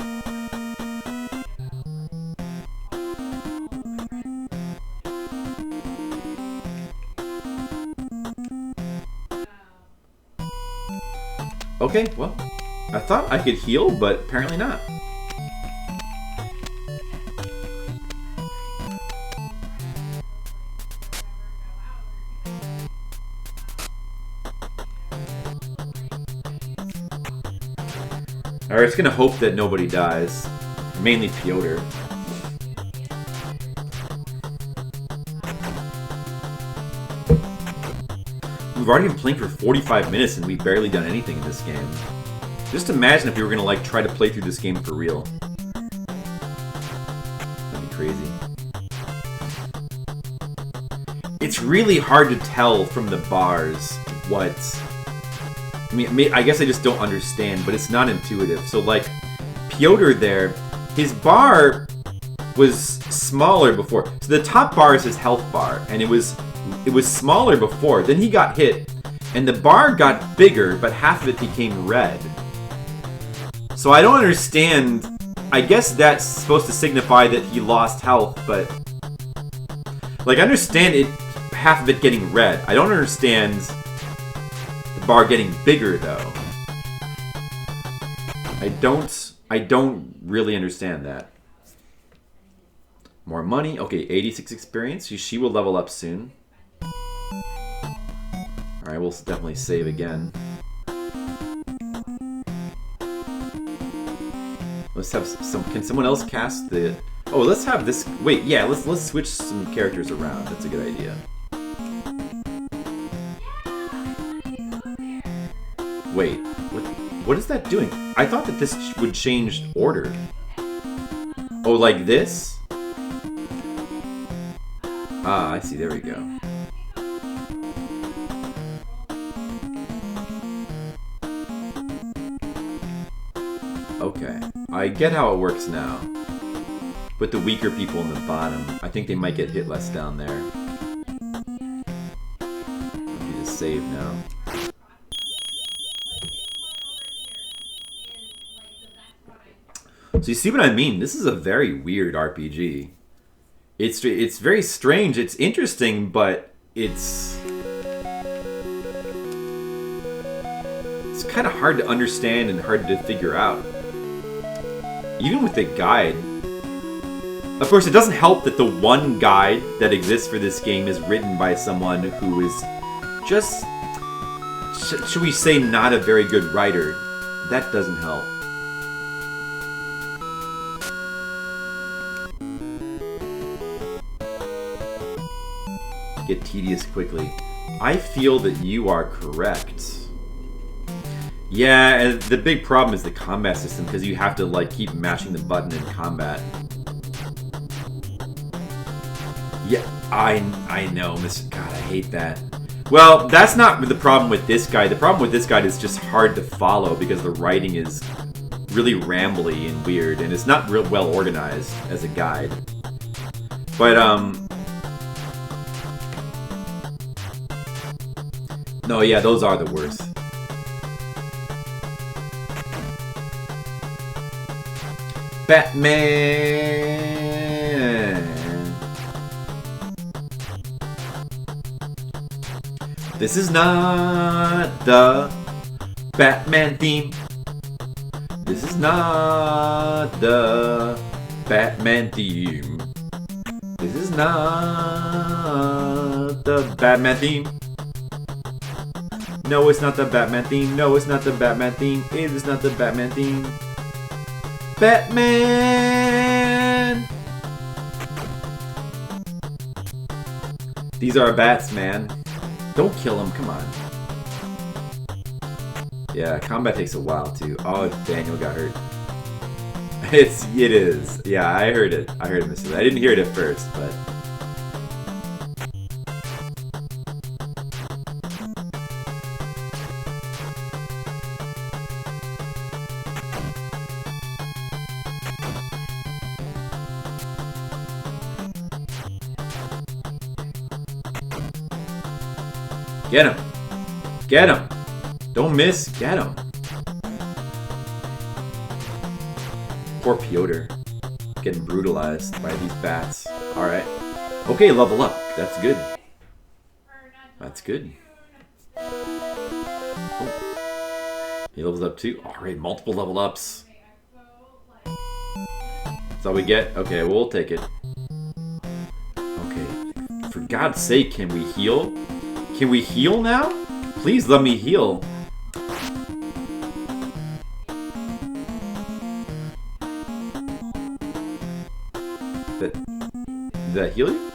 Okay, well. I thought I could heal, but apparently not. Alright, just gonna hope that nobody dies. Mainly Piotr. We've already been playing for 45 minutes and we've barely done anything in this game. Just imagine if we were gonna like try to play through this game for real. That'd be crazy. It's really hard to tell from the bars what... I mean, I guess I just don't understand, but it's not intuitive. So like, Piotr there, his bar was smaller before. So the top bar is his health bar, and it was smaller before. Then he got hit, and the bar got bigger, but half of it became red. So I don't understand. I guess that's supposed to signify that he lost health, but... Like, I understand it, half of it getting red. I don't understand the bar getting bigger, though. I don't really understand that. More money. Okay, 86 experience. She will level up soon. Alright, we'll definitely save again. Let's have some... Can someone else cast the... Oh, let's have this... Wait, yeah, let's switch some characters around. That's a good idea. Wait, what is that doing? I thought that this would change order. Oh, like this? Ah, I see. There we go. Okay. I get how it works now. Put the weaker people in the bottom. I think they might get hit less down there. I'll do the save now. So you see what I mean? This is a very weird RPG. It's very strange. It's interesting, but it's kind of hard to understand and hard to figure out. Even with the guide. Of course, it doesn't help that the one guide that exists for this game is written by someone who is just, should we say, not a very good writer. That doesn't help. Get tedious quickly. I feel that you are correct. Yeah, and the big problem is the combat system, because you have to like keep mashing the button in combat. Yeah, I know, Mr. God, I hate that. Well, that's not the problem with this guide. The problem with this guide is just hard to follow because the writing is really rambly and weird, and it's not real well organized as a guide. But no, yeah, those are the worst. Batman! This is not the Batman theme. This is not the Batman theme. This is not the Batman theme. No, it's not the Batman theme. No, it's not the Batman theme. It is not the Batman theme. Batman! These are bats, man. Don't kill them, come on. Yeah, combat takes a while too. Oh, Daniel got hurt. It is. Yeah, I heard it. I heard it, Mr. I didn't hear it at first, but... Get him! Get him! Don't miss! Get him! Poor Piotr. Getting brutalized by these bats. Alright. Okay, level up. That's good. That's good. Oh. He levels up too. All right, multiple level ups. That's all we get? Okay, we'll take it. Okay. For God's sake, can we heal? Can we heal now? Please let me heal. Did that heal you?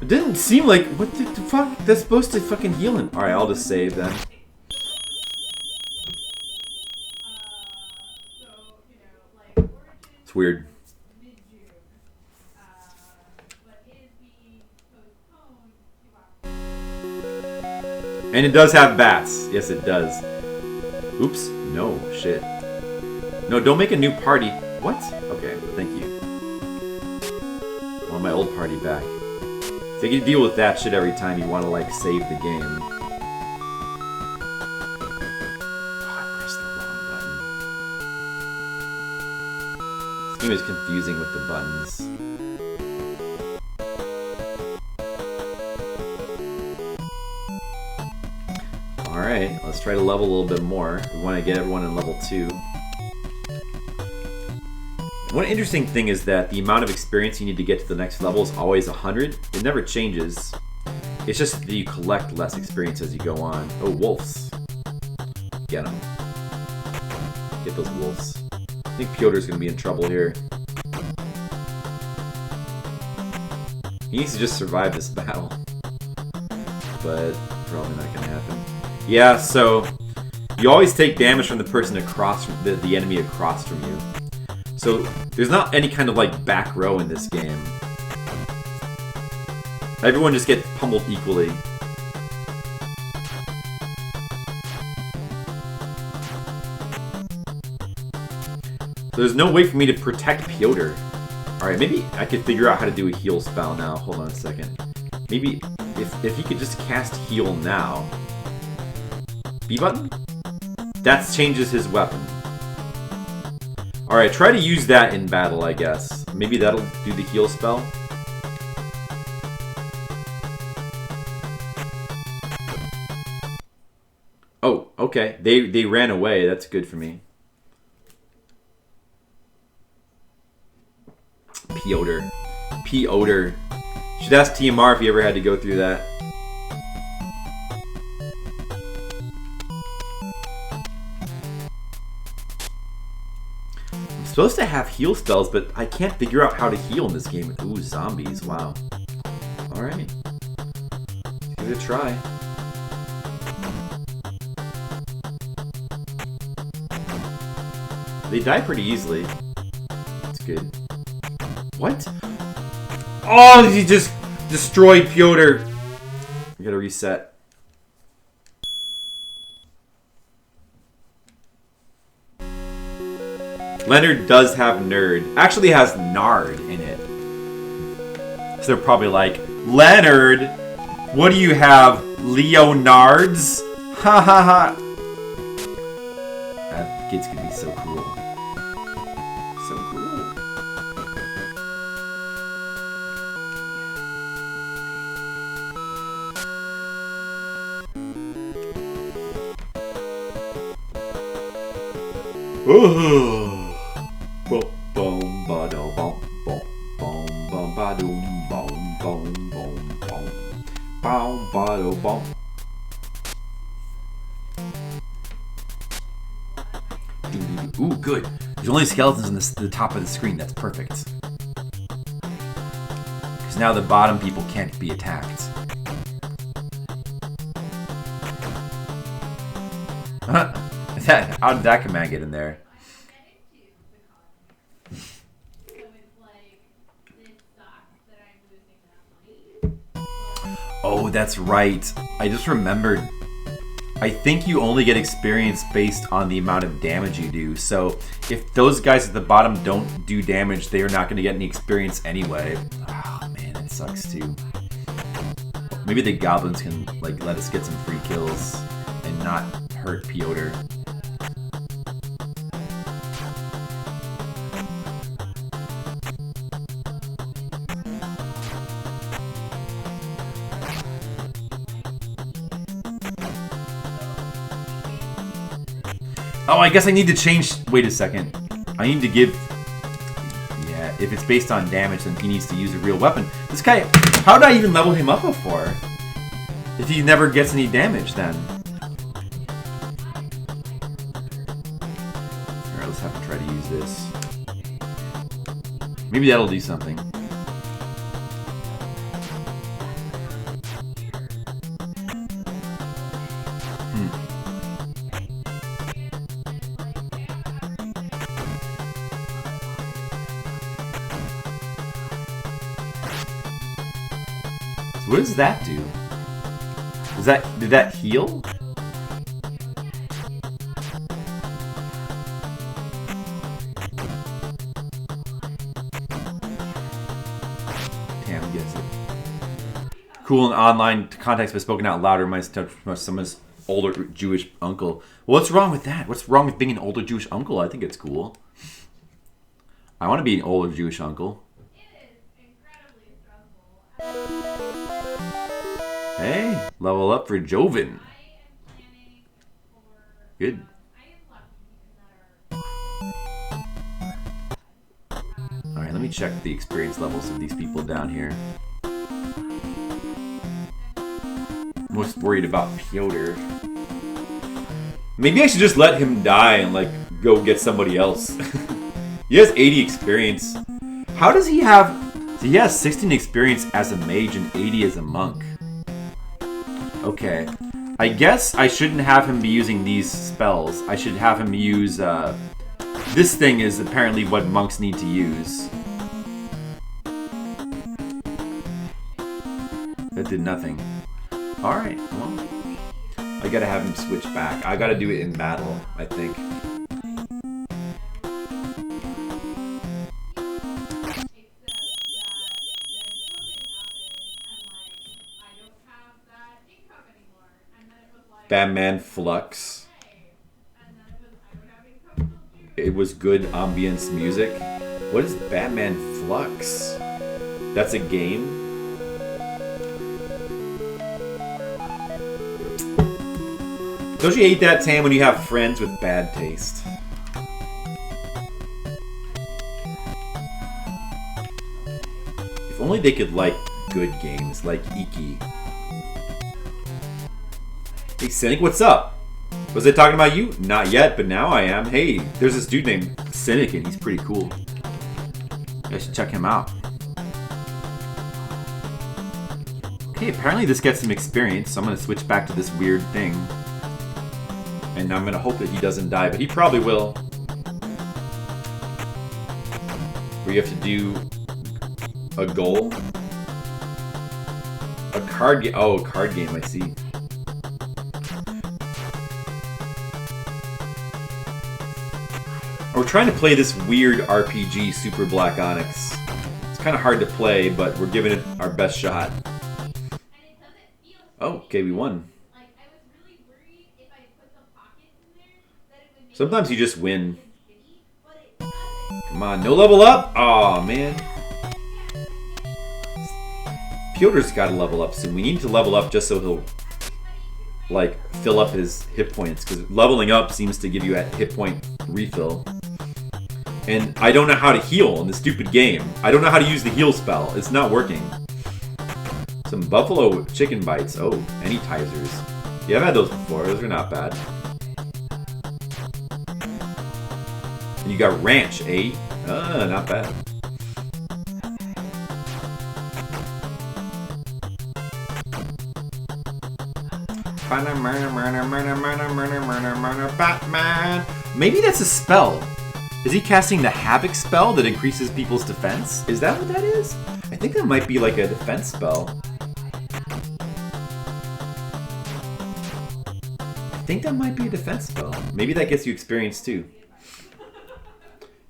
It didn't seem like... What the fuck? That's supposed to fucking heal him. Alright, I'll just save then. It's weird. And it does have bats. Yes, it does. Oops. No. Shit. No, don't make a new party. What? Okay, thank you. I want my old party back. So you can deal with that shit every time you want to, like, save the game. Oh, I pressed the wrong button. This game is confusing with the buttons. Alright, let's try to level a little bit more. We want to get everyone in level 2. One interesting thing is that the amount of experience you need to get to the next level is always 100. It never changes. It's just that you collect less experience as you go on. Oh, wolves. Get them. Get those wolves. I think Pyotr's going to be in trouble here. He needs to just survive this battle. But probably not going to happen. Yeah, so you always take damage from the person across from the enemy across from you. So there's not any kind of like back row in this game. Everyone just gets pummeled equally. So there's no way for me to protect Pyotr. Alright, maybe I could figure out how to do a heal spell now. Hold on a second. Maybe if he could just cast heal now. B button? That changes his weapon. Alright, try to use that in battle, I guess. Maybe that'll do the heal spell. Oh, okay. They ran away. That's good for me. Pyotr. Pyotr. Should ask TMR if he ever had to go through that. Supposed to have heal spells, but I can't figure out how to heal in this game. Ooh, zombies. Wow. Alright. Give it a try. They die pretty easily. That's good. What? Oh, he just destroyed Pyotr. We gotta reset. Leonard does have nerd. Actually has nard in it. So they're probably like, Leonard, what do you have? Leonards? Ha ha ha. That kids can be so cruel. So cruel. Oh. Boom, boom, ba do, boom, boom, boom, boom, ba doom, boom, boom, boom, boom, boom, ba do, boom. Ooh, good. There's only skeletons in the top of the screen. That's perfect. Because now the bottom people can't be attacked. How did that command get in there? Oh, that's right. I just remembered. I think you only get experience based on the amount of damage you do. So if those guys at the bottom don't do damage, they are not going to get any experience anyway. Oh man, it sucks too. Maybe the goblins can like let us get some free kills and not hurt Pyotr. Oh, I guess I need to change... Wait a second. I need to give... Yeah, if it's based on damage, then he needs to use a real weapon. This guy... How did I even level him up before? If he never gets any damage, then. Alright, let's have him try to use this. Maybe that'll do something. What does that do? Did that heal? Damn, gets it. Cool in online context, but spoken out louder. Reminds me of someone's older Jewish uncle. Well, what's wrong with that? What's wrong with being an older Jewish uncle? I think it's cool. I want to be an older Jewish uncle. Hey, level up for Joven. Good. Alright, let me check the experience levels of these people down here. Most worried about Piotr. Maybe I should just let him die and like go get somebody else. He has 80 experience. How does he have... So he has 16 experience as a mage and 80 as a monk. Okay. I guess I shouldn't have him be using these spells. I should have him use... This thing is apparently what monks need to use. That did nothing. Alright, well... I gotta have him switch back. I gotta do it in battle, I think. Batman Flux. It was good ambience music. What is Batman Flux? That's a game? Don't you hate that, Tam, when you have friends with bad taste? If only they could like good games, like Iki. Hey, Cynic, what's up? Was I talking about you? Not yet, but now I am. Hey, there's this dude named Cynic, and he's pretty cool. I should check him out. Okay, apparently this gets some experience, so I'm going to switch back to this weird thing. And I'm going to hope that he doesn't die, but he probably will. Where you have to do a goal. A card game. Oh, a card game, I see. We're trying to play this weird RPG, Super Black Onyx. It's kind of hard to play, but we're giving it our best shot. Oh, okay, we won. Sometimes you just win. Come on, no level up? Aw, man. Piotr's got to level up soon. We need to level up just so he'll, like, fill up his hit points. Because leveling up seems to give you a hit point refill. And I don't know how to heal in this stupid game. I don't know how to use the heal spell. It's not working. Some buffalo chicken bites. Oh, anytizers. Yeah, I've had those before. Those are not bad. And you got ranch, eh? Not bad. Batman. Maybe that's a spell. Is he casting the Havoc spell that increases people's defense? Is that what that is? I think that might be like a defense spell. I think that might be a defense spell. Maybe that gets you experience too.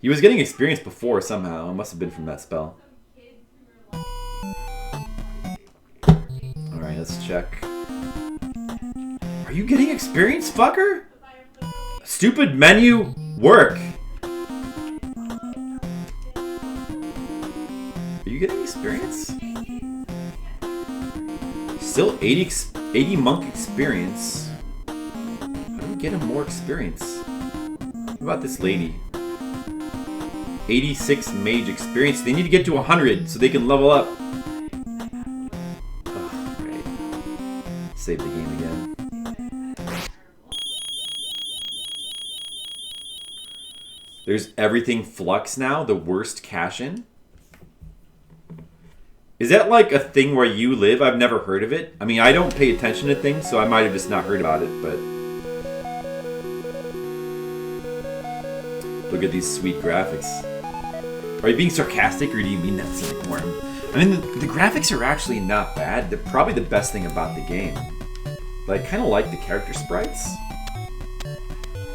He was getting experience before somehow. It must have been from that spell. Alright, let's check. Are you getting experience, fucker? Stupid menu work. Are you getting experience? Still 80 monk experience. How do we get him more experience? about this lady? 86 mage experience. They need to get to 100 so they can level up. Oh, right. Save the game again. There's everything Flux now, the worst cash-in. Is that like a thing where you live? I've never heard of it. I mean, I don't pay attention to things, so I might have just not heard about it, but... Look at these sweet graphics. Are you being sarcastic, or do you mean that Cineform? I mean, the graphics are actually not bad. They're probably the best thing about the game. But I kind of like the character sprites.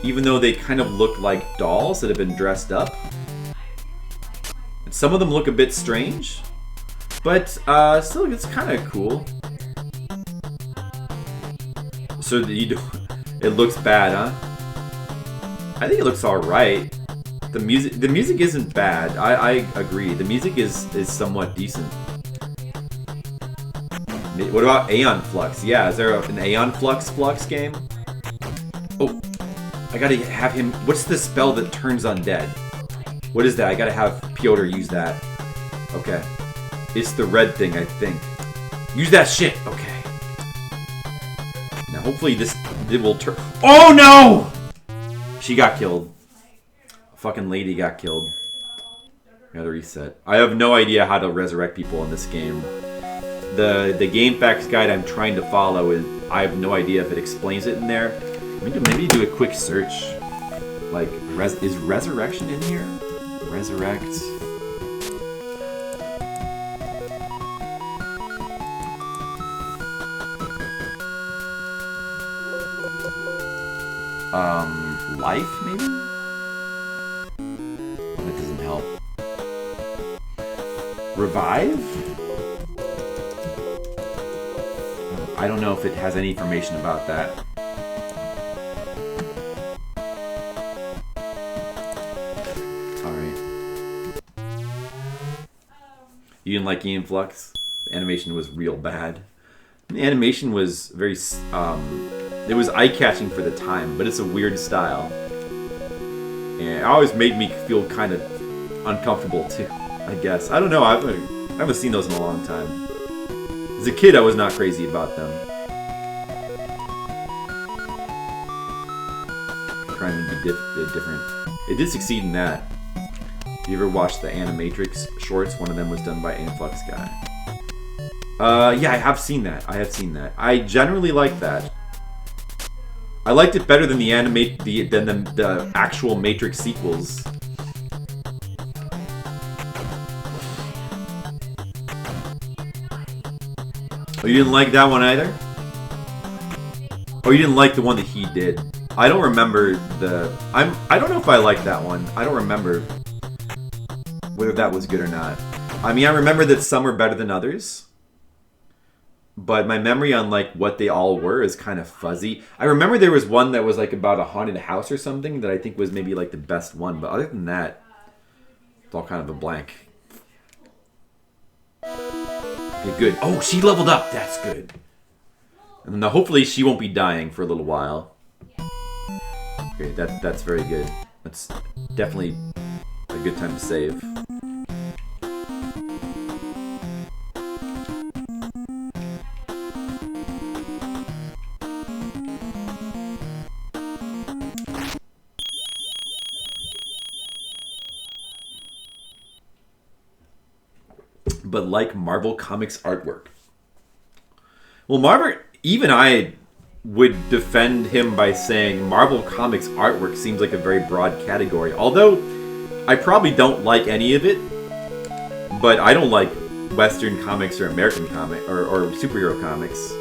Even though they kind of look like dolls that have been dressed up. And some of them look a bit strange. But still, it's kind of cool. So it looks bad, huh? I think it looks alright. The music isn't bad. I agree. The music is somewhat decent. What about Aeon Flux? Yeah, is there an Aeon Flux game? Oh, I gotta have him. What's the spell that turns undead? What is that? I gotta have Piotr use that. Okay. It's the red thing, I think. Use that shit! Okay. Now, hopefully it will turn... Oh, no! She got killed. A fucking lady got killed. Gotta reset. I have no idea how to resurrect people in this game. The game facts guide I'm trying to follow is... I have no idea if it explains it in there. Maybe do a quick search. Like, is resurrection in here? Resurrect... life, maybe? That doesn't help. Revive? I don't know if it has any information about that. Alright. You didn't like Aeon Flux? The animation was real bad. The animation was very... it was eye-catching for the time, but it's a weird style. And it always made me feel kind of uncomfortable, too, I guess. I don't know, I haven't seen those in a long time. As a kid, I was not crazy about them. Trying to be different. It did succeed in that. You ever watched the Animatrix shorts? One of them was done by Aeon Flux guy. Yeah, I have seen that. I generally like that. I liked it better than the actual Matrix sequels. Oh, you didn't like that one either? Oh, you didn't like the one that he did? I don't remember I don't know if I liked that one. I don't remember whether that was good or not. I mean, I remember that some were better than others. But my memory on, like, what they all were is kind of fuzzy. I remember there was one that was, like, about a haunted house or something that I think was maybe, like, the best one. But other than that, it's all kind of a blank. Okay, good. Oh, she leveled up. That's good. And then hopefully she won't be dying for a little while. Okay, that's very good. That's definitely a good time to save. But like Marvel Comics artwork. Well, even I would defend him by saying Marvel Comics artwork seems like a very broad category. Although, I probably don't like any of it. But I don't like Western comics or American comics or superhero comics.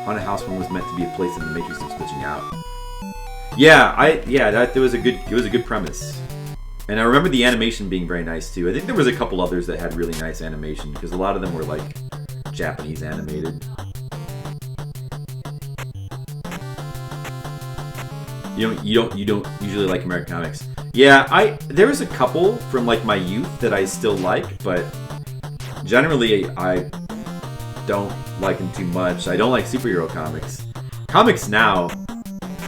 Haunted House one was meant to be a place in the Matrix of switching out. Yeah, that was a good premise. And I remember the animation being very nice too. I think there was a couple others that had really nice animation because a lot of them were like Japanese animated. You don't usually like American comics. Yeah, there was a couple from like my youth that I still like, but generally I don't like them too much. I don't like superhero comics. Comics now,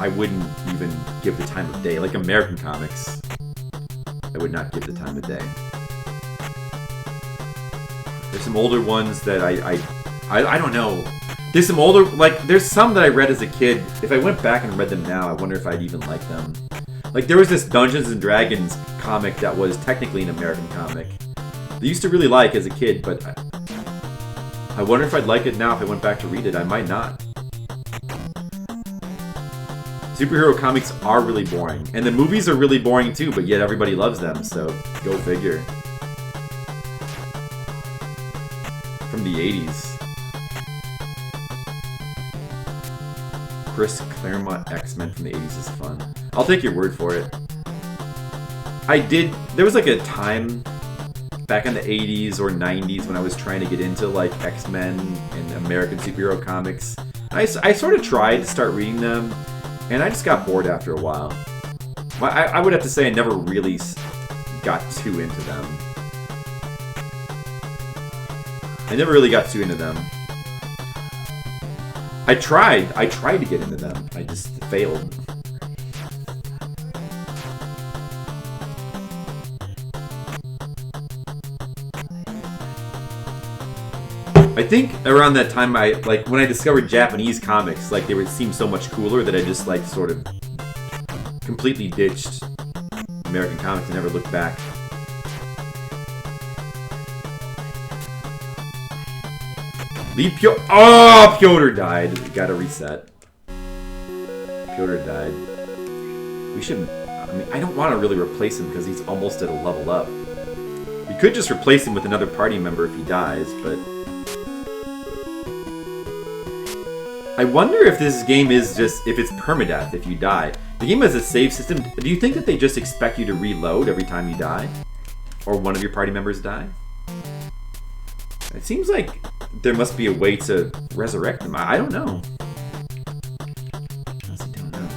I wouldn't even give the time of day. Like American comics, I would not give the time of day. There's some older ones that I don't know. There's some older, like, there's some that I read as a kid. If I went back and read them now, I wonder if I'd even like them. Like, there was this Dungeons and Dragons comic that was technically an American comic. I used to really like as a kid, but I wonder if I'd like it now if I went back to read it. I might not. Superhero comics are really boring. And the movies are really boring too, but yet everybody loves them, so go figure. From the 80s. Chris Claremont X-Men from the 80s is fun. I'll take your word for it. There was like a time back in the 80s or 90s when I was trying to get into like X-Men and American superhero comics. I sort of tried to start reading them, and I just got bored after a while. I would have to say I never really got too into them. I never really got too into them. I tried to get into them. I just failed. I think around that time, when I discovered Japanese comics, like they would seem so much cooler that I just like sort of completely ditched American comics and never looked back. Piotr died. Gotta reset. Piotr died. We should. I mean, I don't want to really replace him because he's almost at a level up. We could just replace him with another party member if he dies, but I wonder if this game is just if it's permadeath if you die. The game has a save system. Do you think that they just expect you to reload every time you die, or one of your party members die? It seems like there must be a way to resurrect them. I don't know. I honestly don't know.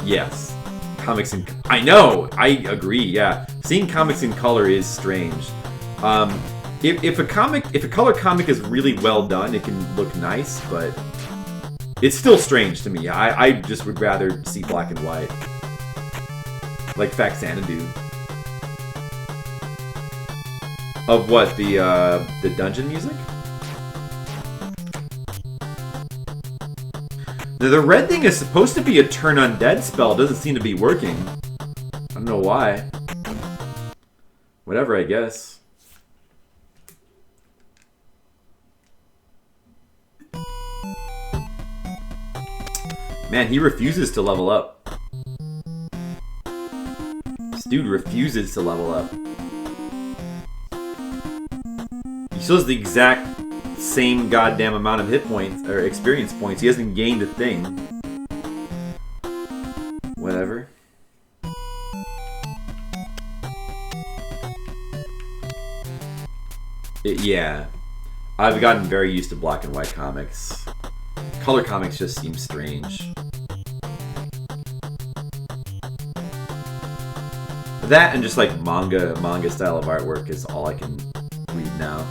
Yes. Comics in... I know! I agree, yeah. Seeing comics in color is strange. If a color comic is really well done, it can look nice, but it's still strange to me. I just would rather see black and white. Like Faxanadu. Of what? The dungeon music? The red thing is supposed to be a turn undead spell. It doesn't seem to be working. I don't know why. Whatever, I guess. Man, he refuses to level up. This dude refuses to level up. He still has the exact same goddamn amount of hit points, or experience points. He hasn't gained a thing. Whatever. Yeah. I've gotten very used to black and white comics. Color comics just seem strange. That and just like manga style of artwork is all I can read now.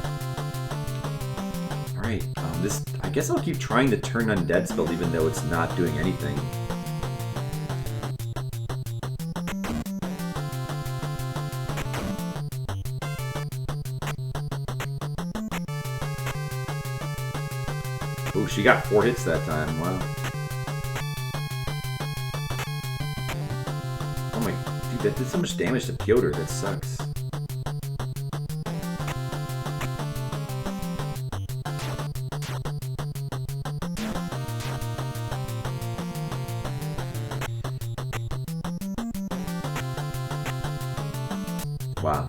Alright, I guess I'll keep trying to turn undead spell even though it's not doing anything. Oh, she got 4 hits that time, wow. Oh my, dude, that did so much damage to Piotr, that sucks. Wow.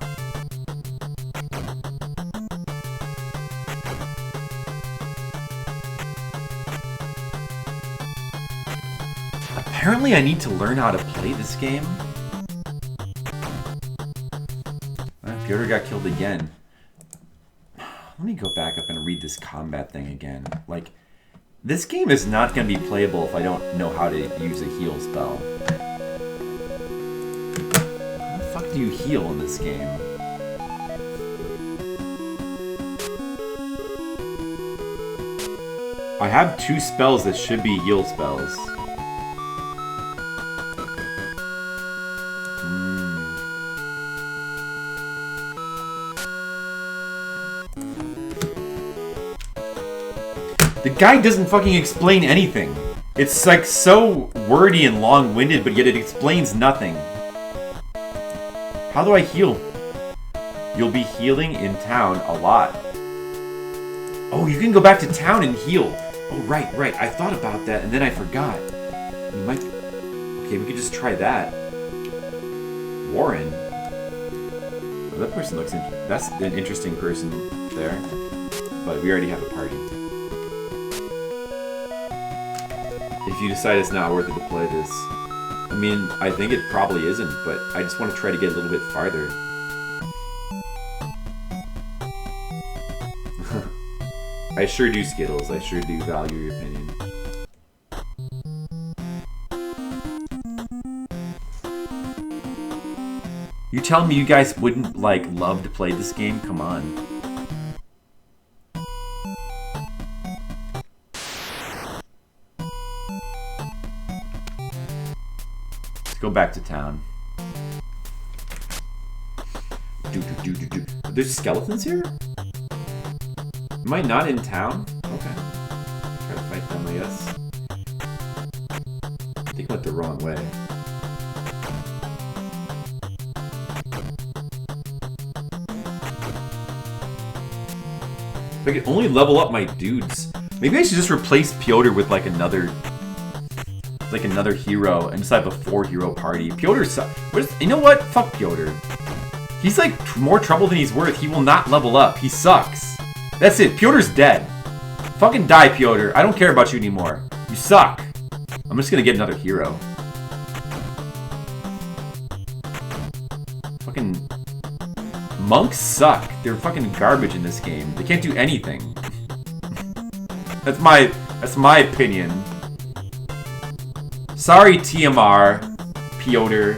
Apparently I need to learn how to play this game. Piotr got killed again. Let me go back up and read this combat thing again. Like, this game is not going to be playable if I don't know how to use a heal spell. How the fuck do you heal in this game? I have 2 spells that should be heal spells. The guy doesn't fucking explain anything. It's like so wordy and long-winded, but yet it explains nothing. How do I heal? You'll be healing in town a lot. Oh, you can go back to town and heal. Oh, right. I thought about that and then I forgot. You might... Okay, we could just try that. Warren. Oh, that person looks interesting. That's an interesting person there. But we already have a party. If you decide it's not worth it to play this. I mean, I think it probably isn't, but I just want to try to get a little bit farther. I sure do, Skittles. I sure do value your opinion. You telling me you guys wouldn't, like, love to play this game? Come on. Go back to town. There's skeletons here? Am I not in town? Okay. Try to fight them, I guess. I think I went the wrong way. If I could only level up my dudes. Maybe I should just replace Piotr with like another hero and just have a 4-hero party. Piotr you know what? Fuck Piotr. He's like more trouble than he's worth. He will not level up. He sucks. That's it. Piotr's dead. Fucking die, Piotr. I don't care about you anymore. You suck. I'm just gonna get another hero. Fucking monks suck. They're fucking garbage in this game. They can't do anything. That's my opinion. Sorry, TMR, Piotr.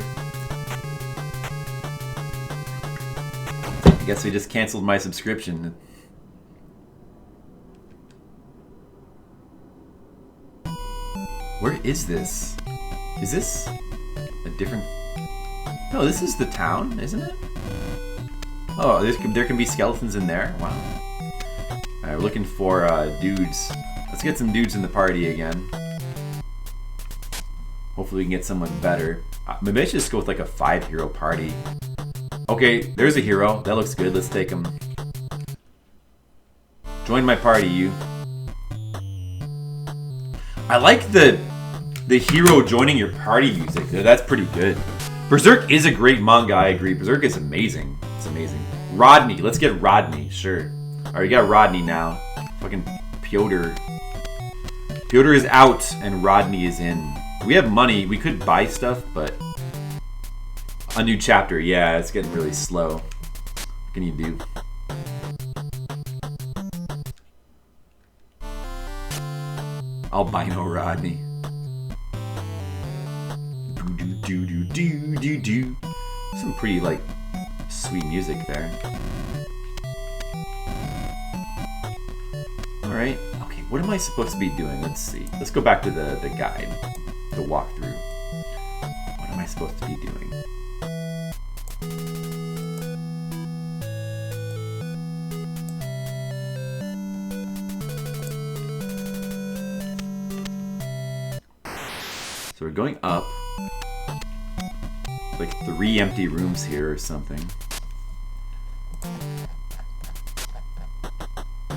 I guess we just canceled my subscription. Where is this? Is this a different... No, this is the town, isn't it? Oh, there can be skeletons in there? Wow. Alright, we're looking for dudes. Let's get some dudes in the party again. Hopefully we can get someone better. Maybe I should just go with like a 5-hero party. Okay, there's a hero. That looks good. Let's take him. Join my party, you. I like the hero joining your party music. That's pretty good. Berserk is a great manga, I agree. Berserk is amazing. It's amazing. Rodney. Let's get Rodney. Sure. Alright, we got Rodney now. Fucking Piotr. Piotr is out and Rodney is in. We have money. We could buy stuff, but... A new chapter. Yeah, it's getting really slow. What can you do? Albino Rodney. Do. Some pretty, like, sweet music there. Alright. Okay, what am I supposed to be doing? Let's see. Let's go back to the guide. The walkthrough. What am I supposed to be doing? So we're going up. Like 3 empty rooms here or something.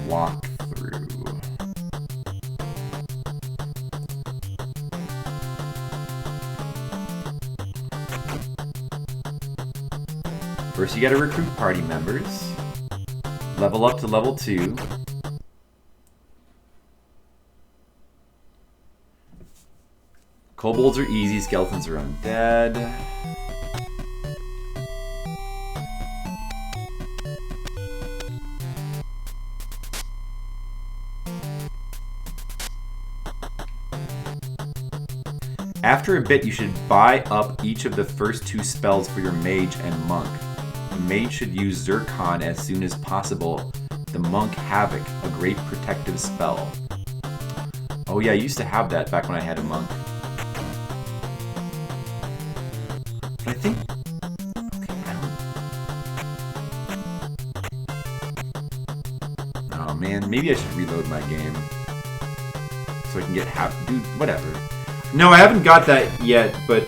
Walk through. First you gotta recruit party members. Level up to level 2. Kobolds are easy, skeletons are undead. After a bit, you should buy up each of the first 2 spells for your mage and monk. The mage should use Zircon as soon as possible. The monk Havoc, a great protective spell. Oh yeah, I used to have that back when I had a monk. But I think... Okay, I don't... Oh man, maybe I should reload my game. So I can get half... Dude, whatever. No, I haven't got that yet, but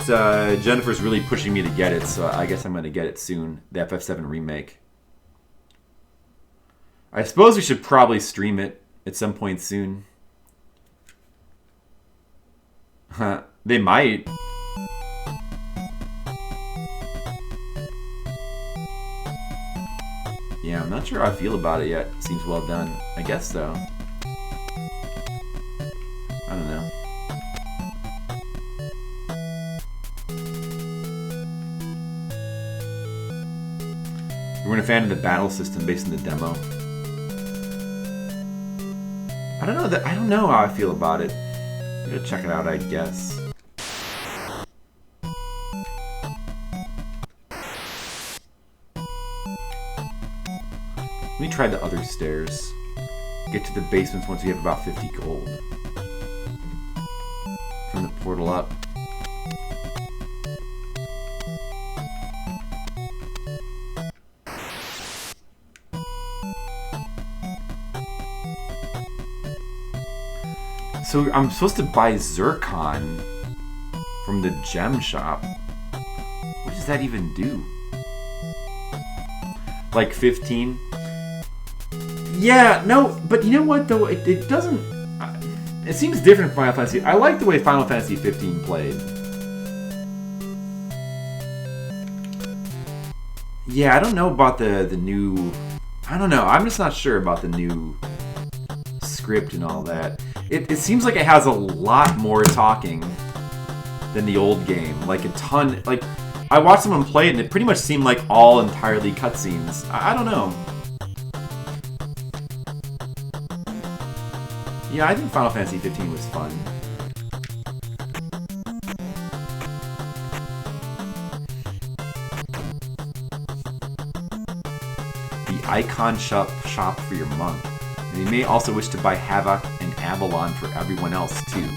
Jennifer's really pushing me to get it, so I guess I'm going to get it soon. The FF7 remake. I suppose we should probably stream it at some point soon. They might. Yeah, I'm not sure how I feel about it yet. Seems well done. I guess so. I don't know. You weren't a fan of the battle system based on the demo. I don't know how I feel about it. I'm gonna check it out, I guess. Let me try the other stairs. Get to the basements once we have about 50 gold. From the portal up. So I'm supposed to buy Zircon from the gem shop. What does that even do? Like 15? Yeah, no, but you know what though? It doesn't... It seems different from Final Fantasy. I like the way Final Fantasy 15 played. Yeah, I don't know about the new... I don't know. I'm just not sure about the new script and all that. It seems like it has a lot more talking than the old game. Like a ton... Like, I watched someone play it and it pretty much seemed like all entirely cutscenes. I don't know. Yeah, I think Final Fantasy 15 was fun. The icon shop for your monk. And you may also wish to buy Havoc and Avalon for everyone else too.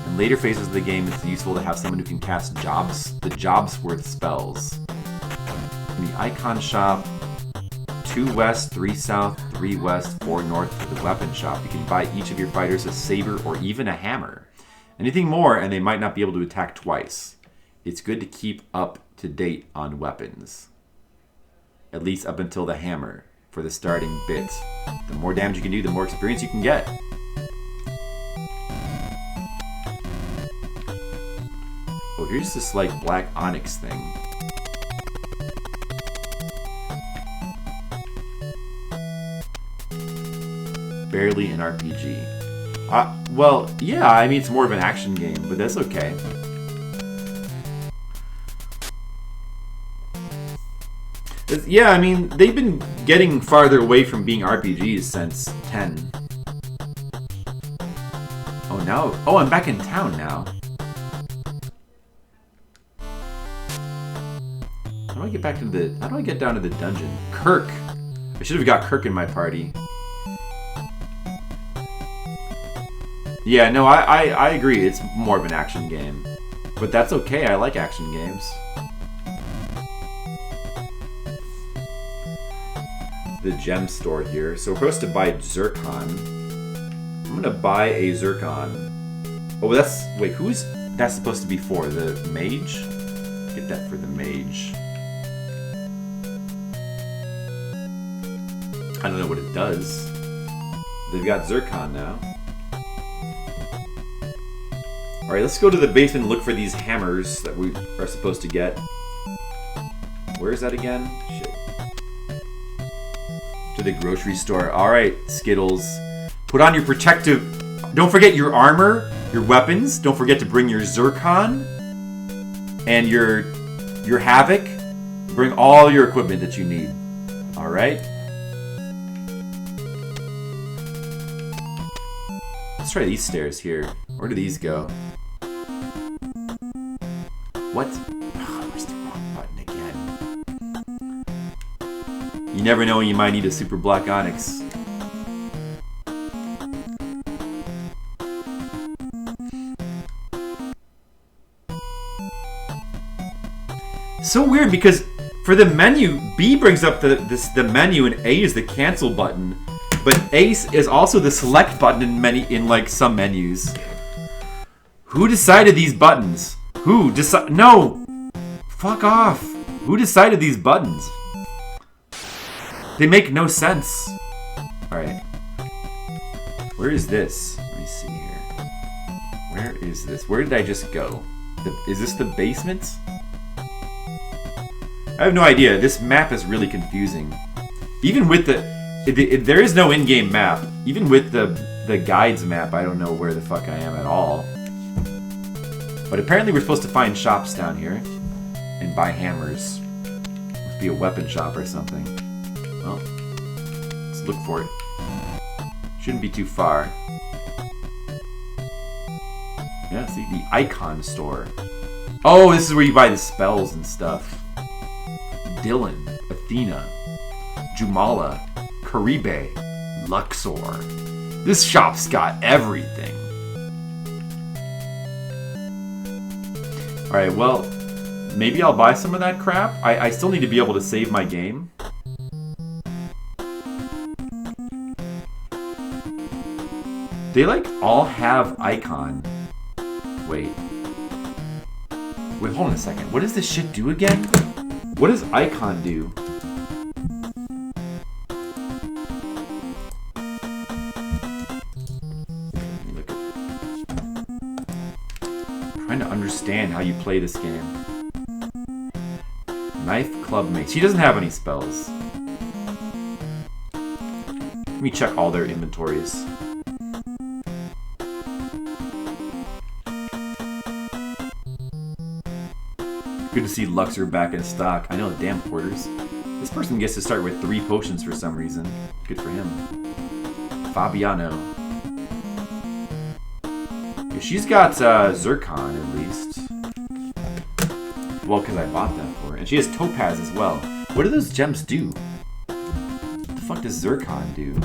In later phases of the game, it's useful to have someone who can cast the jobs worth spells. In the icon shop, 2 west, 3 south, 3 west, 4 north for the weapon shop. You can buy each of your fighters a saber or even a hammer. Anything more and they might not be able to attack twice. It's good to keep up to date on weapons. At least up until the hammer for the starting bit. The more damage you can do, the more experience you can get. Oh, here's this like Black Onyx thing. Barely an RPG. Well, yeah, I mean, it's more of an action game, but that's okay. Yeah, I mean, they've been getting farther away from being RPGs since 10. Oh, now... Oh, I'm back in town now. How do I get back to the... How do I get down to the dungeon? Kirk! I should have got Kirk in my party. Yeah, no, I agree. It's more of an action game. But that's okay. I like action games. The gem store here. So we're supposed to buy Zircon. I'm gonna buy a Zircon. Oh, that's... Wait, who's... That's supposed to be for? The mage? Get that for the mage. I don't know what it does. They've got Zircon now. Alright, let's go to the basement and look for these hammers that we are supposed to get. Where is that again? Shit. To the grocery store. Alright, Skittles. Put on your protective... Don't forget your armor, your weapons. Don't forget to bring your Zircon. And your Havoc. Bring all your equipment that you need. Alright? Let's try these stairs here. Where do these go? What? Oh, I pressed the wrong button again. You never know when you might need a Super Black Onyx. so weird because for the menu, B brings up the menu and A is the cancel button, but A is also the select button in like some menus. Who decided these buttons? Who decided? No, fuck off. Who decided these buttons? They make no sense. All right, where is this? Let me see here. Where is this? Where did I just go? Is this the basement? I have no idea. This map is really confusing. Even with there is no in-game map. Even with the guides map, I don't know where the fuck I am at all. But apparently we're supposed to find shops down here and buy hammers. Must be a weapon shop or something. Well, let's look for it. Shouldn't be too far. Yeah, see, the icon store. Oh, this is where you buy the spells and stuff. Dylan, Athena, Jumala, Caribe, Luxor. This shop's got everything. Alright, well, maybe I'll buy some of that crap. I still need to be able to save my game. They, like, all have icon. Wait, hold on a second. What does this shit do again? What does icon do? Look at... I'm trying to understand how you play this game. Knife, club, mace. She doesn't have any spells. Let me check all their inventories. Good to see Luxor back in stock. I know, damn quarters. This person gets to start with 3 potions for some reason. Good for him. Fabiano. Yeah, she's got Zircon, at least. Well, because I bought that for her. And she has Topaz as well. What do those gems do? What the fuck does Zircon do?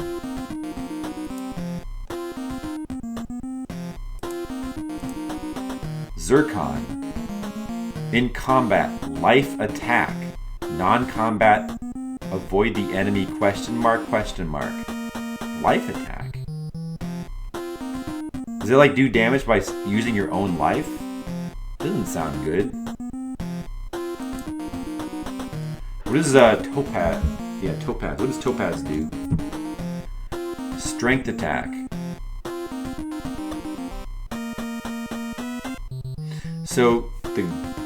Zircon. In combat, life attack. Non-combat, avoid the enemy, question mark, question mark. Life attack? Does it like do damage by using your own life? Doesn't sound good. What is Topaz? Yeah, Topaz. What does Topaz do? Strength attack. So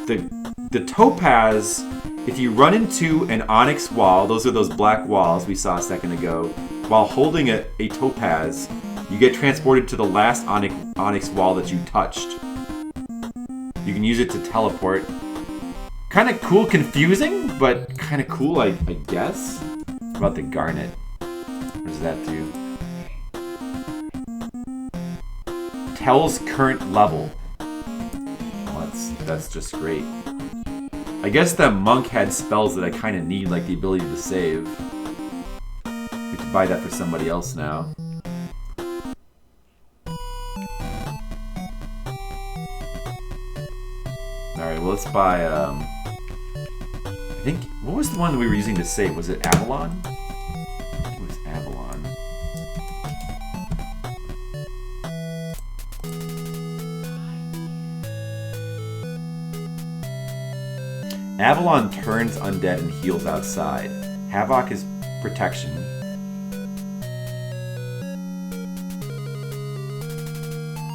the Topaz, if you run into an Onyx wall, those are those black walls we saw a second ago, while holding a Topaz, you get transported to the last Onyx wall that you touched. You can use it to teleport. Kind of cool, confusing, but kind of cool, I guess. What about the Garnet? What does that do? Tells current level. Well, that's just great. I guess the monk had spells that I kind of need, like the ability to save. We have to buy that for somebody else now. Alright, well, let's buy, I think, what was the one that we were using to save? Was it Avalon? I think it was Avalon. Avalon turns undead and heals outside. Havoc is protection.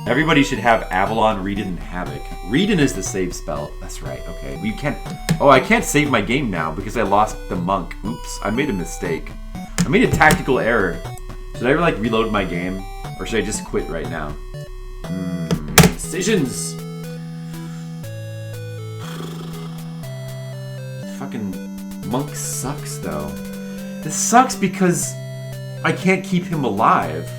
Everybody should have Avalon, Readin, and Havoc. Readin is the save spell. That's right, okay. We can't... Oh, I can't save my game now because I lost the monk. Oops, I made a mistake. I made a tactical error. Should I, like, reload my game? Or should I just quit right now? Decisions! Fucking monk sucks, though. This sucks because I can't keep him alive.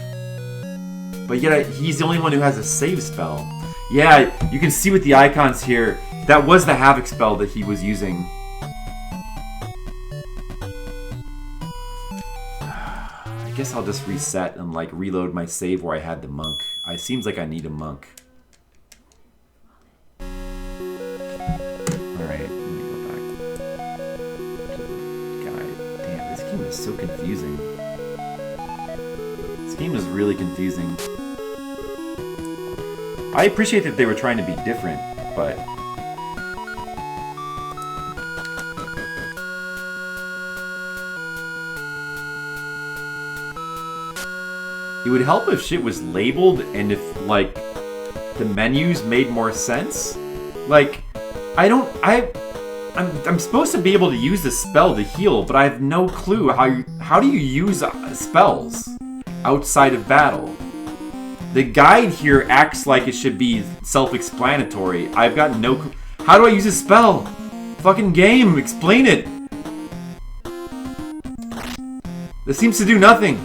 But yet he's the only one who has a save spell. Yeah, you can see with the icons here, that was the Havoc spell that he was using. I guess I'll just reset and like reload my save where I had the monk. It seems like I need a monk. Alright, let me go back. It's so confusing. This game is really confusing. I appreciate that they were trying to be different, but... It would help if shit was labeled and if, like, the menus made more sense. Like, I'm supposed to be able to use the spell to heal, but I have no clue how do you use spells outside of battle. The guide here acts like it should be self-explanatory. I've got no clue. How do I use a spell? Fucking game, explain it. This seems to do nothing.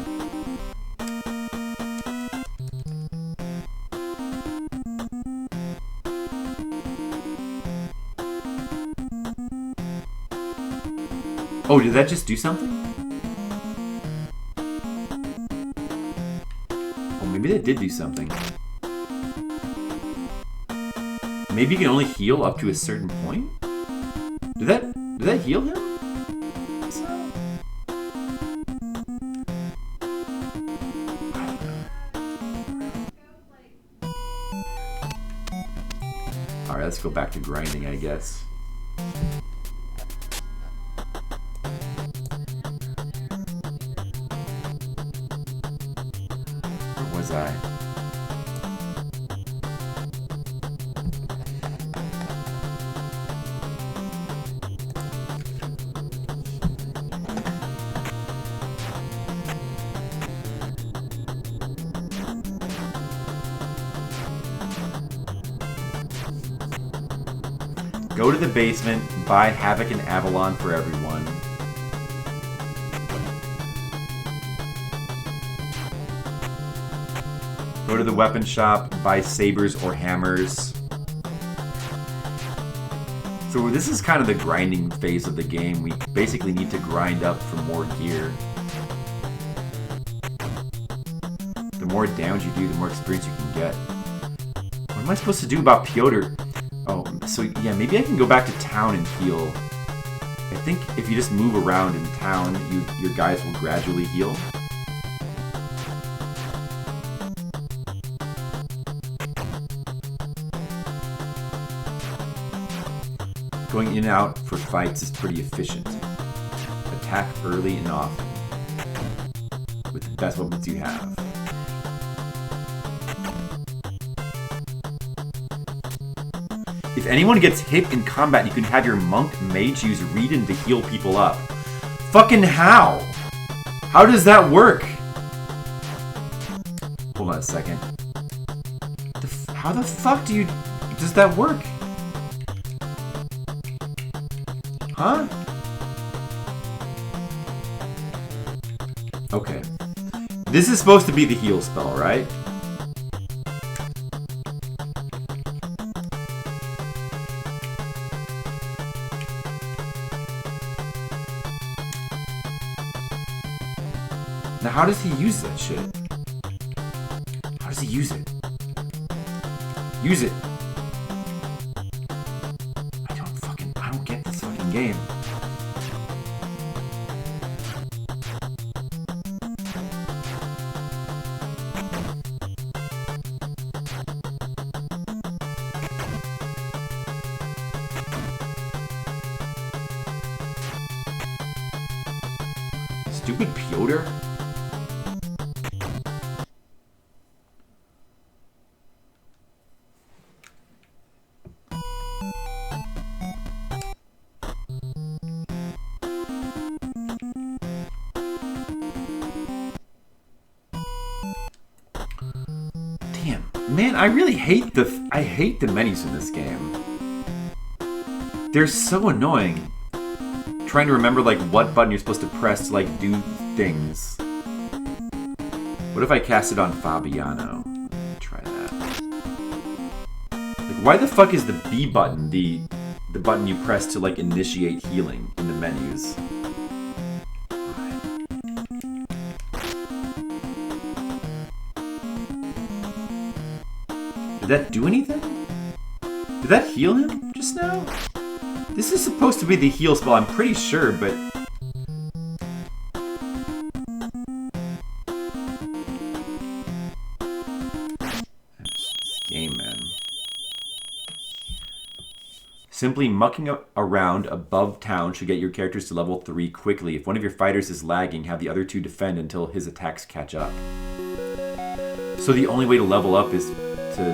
Oh, did that just do something? Oh, maybe that did do something. Maybe you can only heal up to a certain point? Did that heal him? Alright, let's go back to grinding, I guess. Go to the basement, buy Havoc and Avalon for everyone. Go to the weapon shop, buy sabers or hammers. So this is kind of the grinding phase of the game. We basically need to grind up for more gear. The more damage you do, the more experience you can get. What am I supposed to do about Piotr? Oh, so yeah, maybe I can go back to town and heal. I think if you just move around in town, your guys will gradually heal. Going in and out for fights is pretty efficient. Attack early and often with the best weapons you have. If anyone gets hit in combat, you can have your monk mage use Reading to heal people up. Fucking how? How does that work? Hold on a second. How the fuck does that work? Huh? Okay. This is supposed to be the heal spell, right? Now, how does he use that shit? How does he use it? Use it! I don't get this fucking game. Stupid Piotr? Man, I really hate the menus in this game. They're so annoying. Trying to remember like what button you're supposed to press to like do things. What if I cast it on Fabiano? Try that. Like, why the fuck is the B button the button you press to like initiate healing in the menus? Did that do anything? Did that heal him just now? This is supposed to be the heal spell, I'm pretty sure, but... Simply mucking around above town should get your characters to level 3 quickly. If one of your fighters is lagging, have the other 2 defend until his attacks catch up. So the only way to level up is to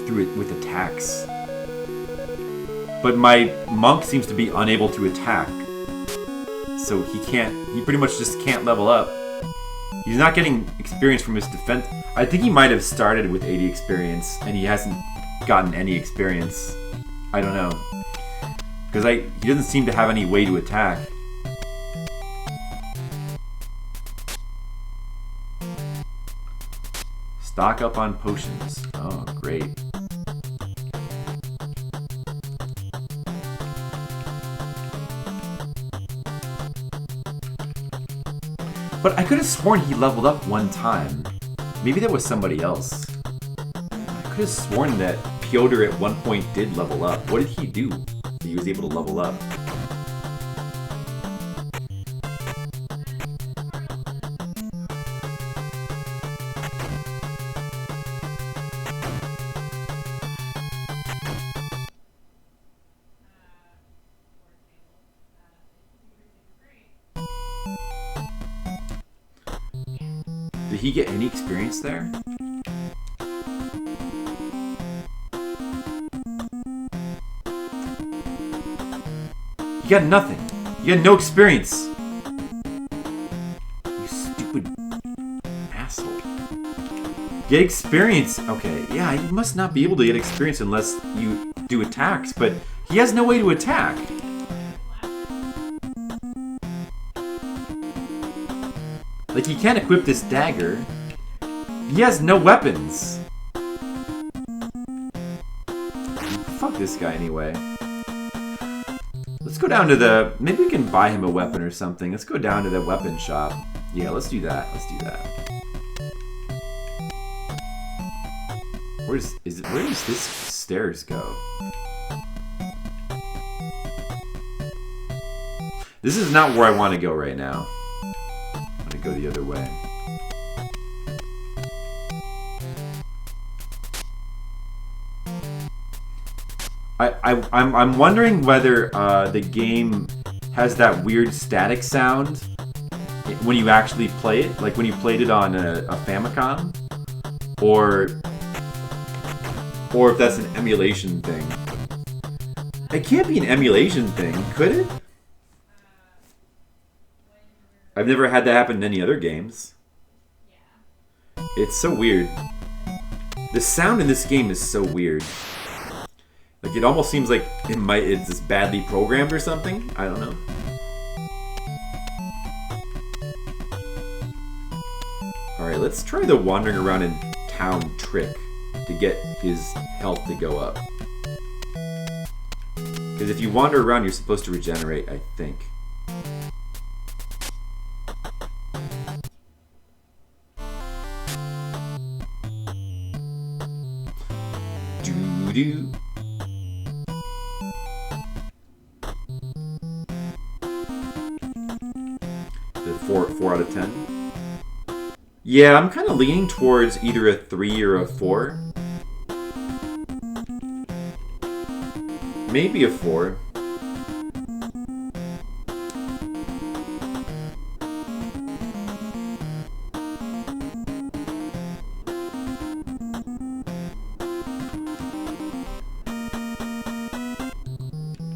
through it with attacks. But my monk seems to be unable to attack. So he pretty much just can't level up. He's not getting experience from his defense. I think he might have started with 80 experience and he hasn't gotten any experience. I don't know. Because he doesn't seem to have any way to attack. Stock up on potions. Oh, great. But I could have sworn he leveled up one time. Maybe that was somebody else. I could have sworn that Piotr at one point did level up. What did he do that he was able to level up? Did he get any experience there? You got nothing. You got no experience. You stupid asshole. Get experience. Okay, yeah, you must not be able to get experience unless you do attacks, but he has no way to attack. Like, he can't equip this dagger. He has no weapons. Fuck this guy anyway. Let's go down to the... Maybe we can buy him a weapon or something. Let's go down to the weapon shop. Yeah, let's do that. Let's do that. Where does this stairs go? This is not where I want to go right now. I'm gonna go the other way. I'm wondering whether the game has that weird static sound when you actually play it, like when you played it on a Famicom, or if that's an emulation thing. It can't be an emulation thing, could it? I've never had that happen in any other games. It's so weird. The sound in this game is so weird. Like, it almost seems like it's just badly programmed or something. I don't know. Alright, let's try the wandering around in town trick to get his health to go up. Because if you wander around, you're supposed to regenerate, I think. Doo-doo. The 4 out of 10. Yeah, I'm kind of leaning towards either a 3 or a 4. Maybe a 4.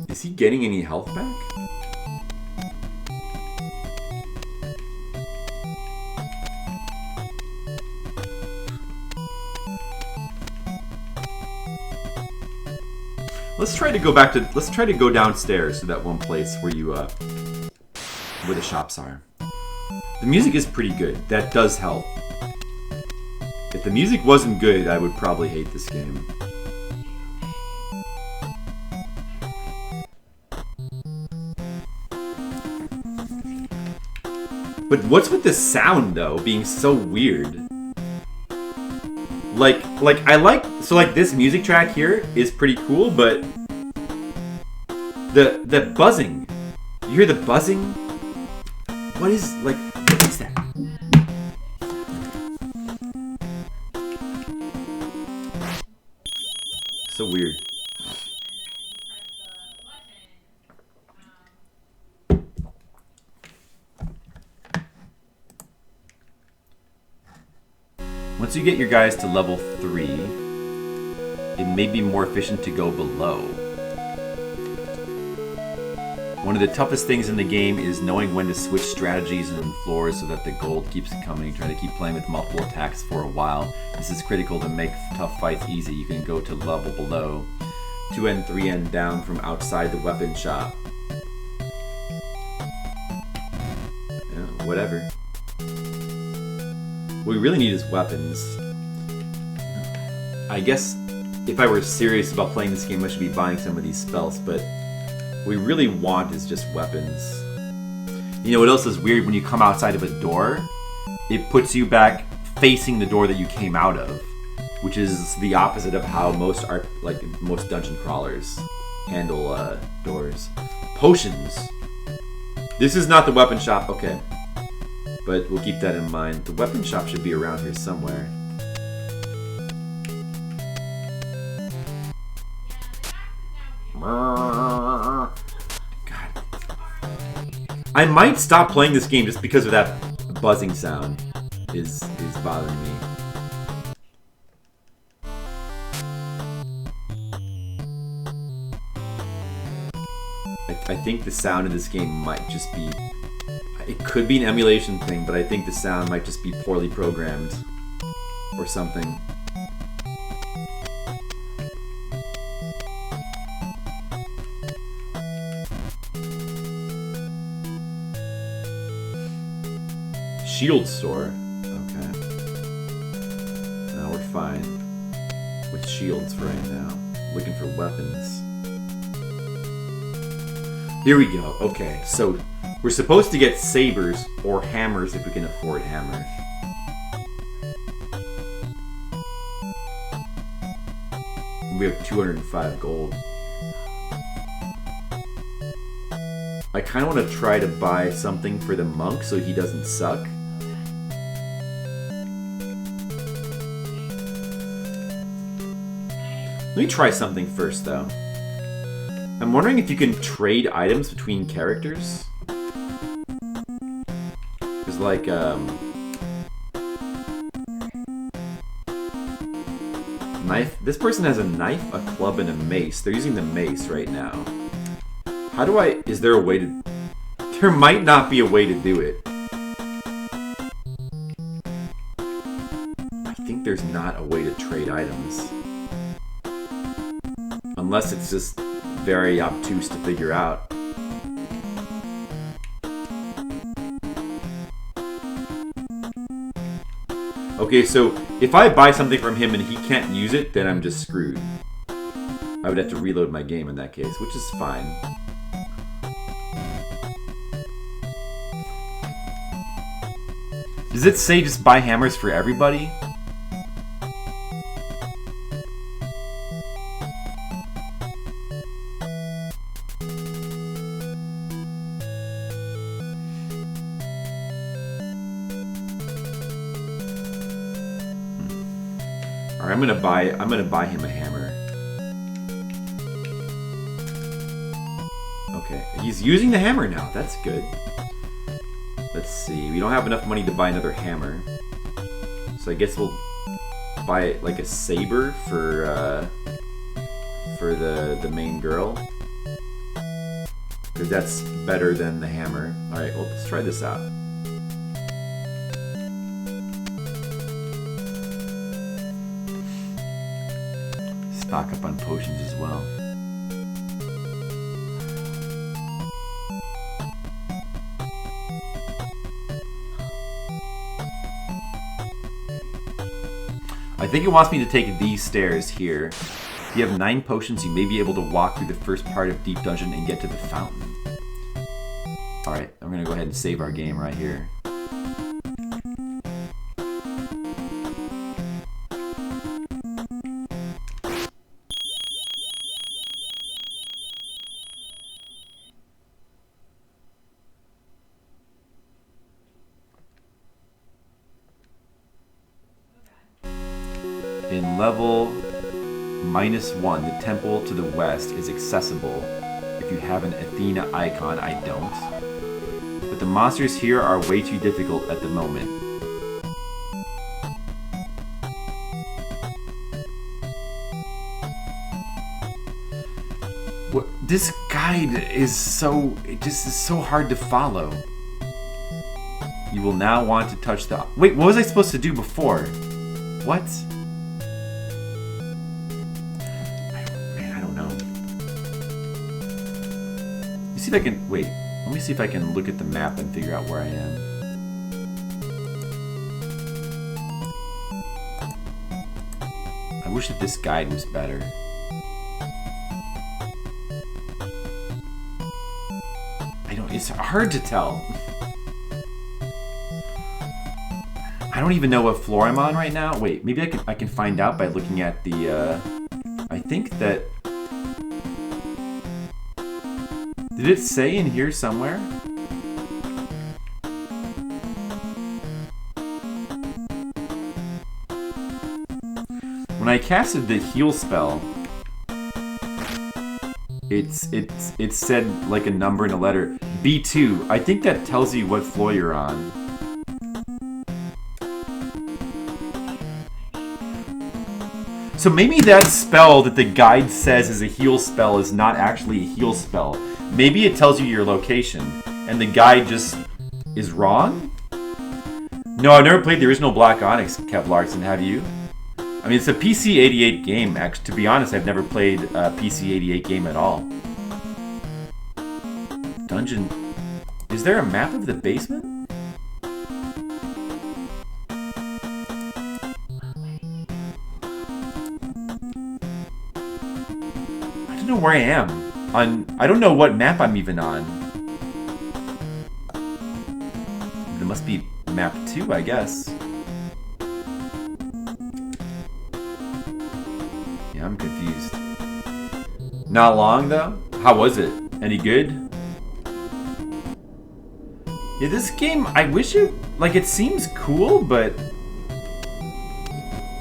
Is he getting any health back? Let's try to go downstairs to that one place where you where the shops are. The music is pretty good. That does help. If the music wasn't good, I would probably hate this game. But what's with the sound though being so weird? Like this music track here is pretty cool, but the buzzing. You hear the buzzing? What is that? So weird. Once you get your guys to level 3, it may be more efficient to go below. One of the toughest things in the game is knowing when to switch strategies and floors so that the gold keeps coming. Try to keep playing with multiple attacks for a while. This is critical to make tough fights easy. You can go to level below. 2N, 3N down from outside the weapon shop. Yeah, whatever. What we really need is weapons. I guess if I were serious about playing this game, I should be buying some of these spells, but what we really want is just weapons. You know what else is weird? When you come outside of a door, it puts you back facing the door that you came out of, which is the opposite of how most dungeon crawlers handle doors. Potions. This is not the weapon shop, okay. But we'll keep that in mind. The weapon shop should be around here somewhere. God. I might stop playing this game just because of that buzzing sound is bothering me. I think the sound of this game might just be... It could be an emulation thing, but I think the sound might just be poorly programmed or something. Shield store. Okay. Now we're fine with shields for right now. Looking for weapons. Here we go. Okay, so we're supposed to get sabers or hammers if we can afford hammers. We have 205 gold. I kind of want to try to buy something for the monk so he doesn't suck. Let me try something first, though. I'm wondering if you can trade items between characters. There's like, knife. This person has a knife, a club, and a mace. They're using the mace right now. How do I... Is there a way to... There might not be a way to do it. I think there's not a way to trade items. Unless it's just very obtuse to figure out. Okay, so if I buy something from him and he can't use it, then I'm just screwed. I would have to reload my game in that case, which is fine. Does it say just buy hammers for everybody? Alright, I'm gonna buy him a hammer. Okay, he's using the hammer now. That's good. Let's see. We don't have enough money to buy another hammer, so I guess we'll buy like a saber for the main girl, because that's better than the hammer. All right, well, let's try this out. Stock up on potions as well. I think it wants me to take these stairs here. If you have 9 potions, you may be able to walk through the first part of Deep Dungeon and get to the fountain. Alright, I'm gonna go ahead and save our game right here. In level -1, the temple to the west is accessible if you have an Athena icon. I don't. But the monsters here are way too difficult at the moment. This guide is so... It just is so hard to follow. You will now want to touch the... Wait, what was I supposed to do before? What? Man, I don't know. Let me see if I can... Wait. Let me see if I can look at the map and figure out where I am. I wish that this guide was better. It's hard to tell. I don't even know what floor I'm on right now. Wait, maybe I can find out by looking at the, I think that... Did it say in here somewhere? When I casted the heal spell, it said like a number and a letter. B2. I think that tells you what floor you're on. So maybe that spell that the guide says is a heal spell is not actually a heal spell. Maybe it tells you your location, and the guide just is wrong? No, I've never played the original Black Onyx, Kev Larson, have you? I mean, it's a PC-88 game, actually. To be honest, I've never played a PC-88 game at all. Dungeon... Is there a map of the basement? I don't know where I am. I don't know what map I'm even on. There must be map 2, I guess. Yeah, I'm confused. Not long, though? How was it? Any good? Yeah, this game, I wish it... Like, it seems cool, but...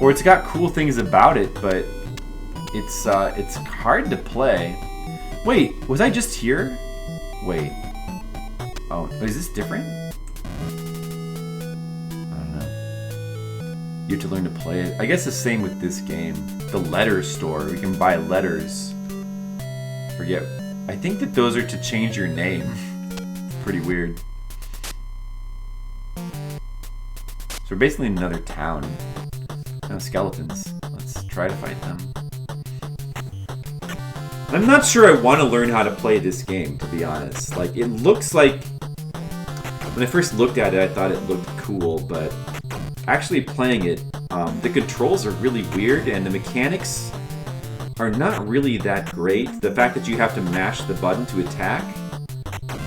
Or it's got cool things about it, but... It's hard to play. Wait, was I just here? Wait. Oh, is this different? I don't know. You have to learn to play it. I guess the same with this game. The letter store. We can buy letters. Forget. I think that those are to change your name. Pretty weird. So we're basically in another town. No skeletons. Let's try to fight them. I'm not sure I want to learn how to play this game, to be honest. Like, it looks like... When I first looked at it, I thought it looked cool, but... Actually playing it, the controls are really weird, and the mechanics are not really that great. The fact that you have to mash the button to attack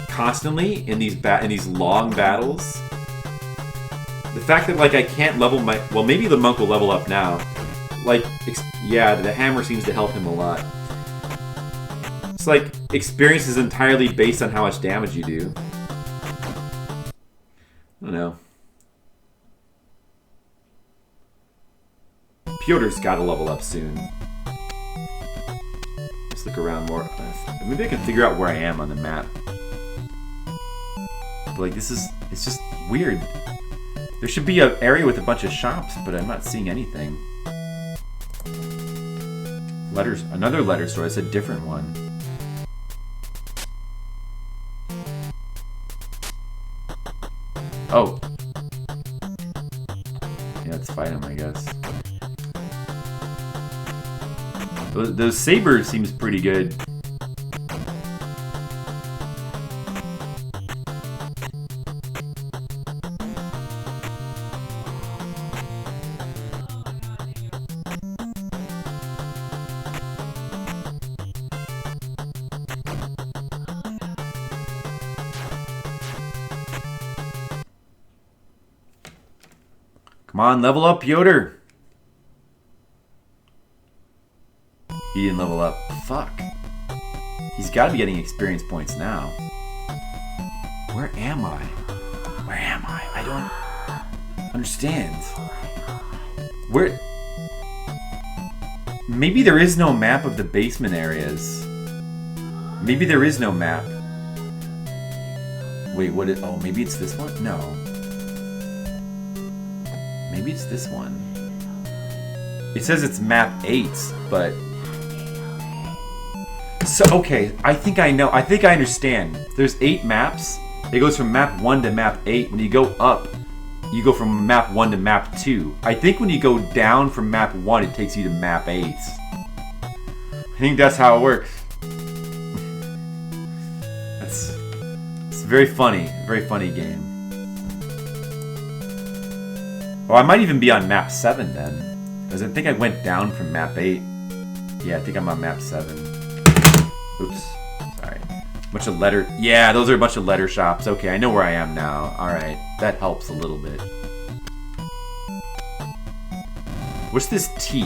constantly in these long battles... The fact that, like, I can't level my... Well, maybe the monk will level up now. Like, yeah, the hammer seems to help him a lot. It's like, experience is entirely based on how much damage you do. I don't know. Piotr's gotta level up soon. Let's look around more. Maybe I can figure out where I am on the map. But, like, this is... It's just weird. There should be an area with a bunch of shops, but I'm not seeing anything. Letters, another letter store. It's a different one. Oh. Yeah, let's fight him, I guess. Those sabers seems pretty good. Come on, level up, Piotr! He didn't level up. Fuck. He's got to be getting experience points now. Where am I? Where am I? I don't understand. Where... Maybe there is no map of the basement areas. Maybe there is no map. Wait, what is... Oh, maybe it's this one? No. Maybe it's this one. It says it's map 8, but... So, okay, I think I know. I think I understand. There's 8 maps. It goes from map 1 to map 8. When you go up, you go from map 1 to map 2. I think when you go down from map 1, it takes you to map 8. I think that's how it works. It's very funny. Very funny game. Oh, I might even be on map 7 then. Because I think I went down from map 8. Yeah, I think I'm on map 7. Oops. Sorry. Bunch of letter... Yeah, those are a bunch of letter shops. Okay, I know where I am now. Alright, that helps a little bit. What's this T?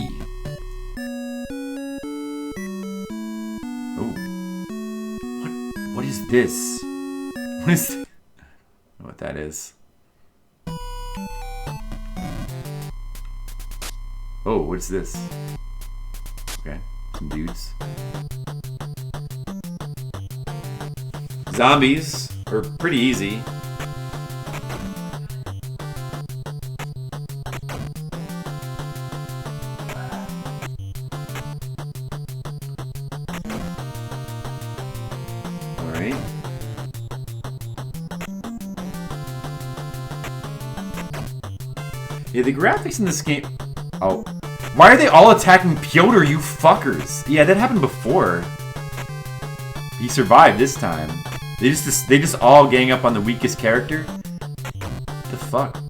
Oh. What is this? What is... I don't know what that is. Oh, what is this? Okay, some dudes. Zombies are pretty easy. Alright. Yeah, the graphics in this game... Oh. Why are they all attacking Pyotr, you fuckers? Yeah, that happened before. He survived this time. They just all gang up on the weakest character? What the fuck?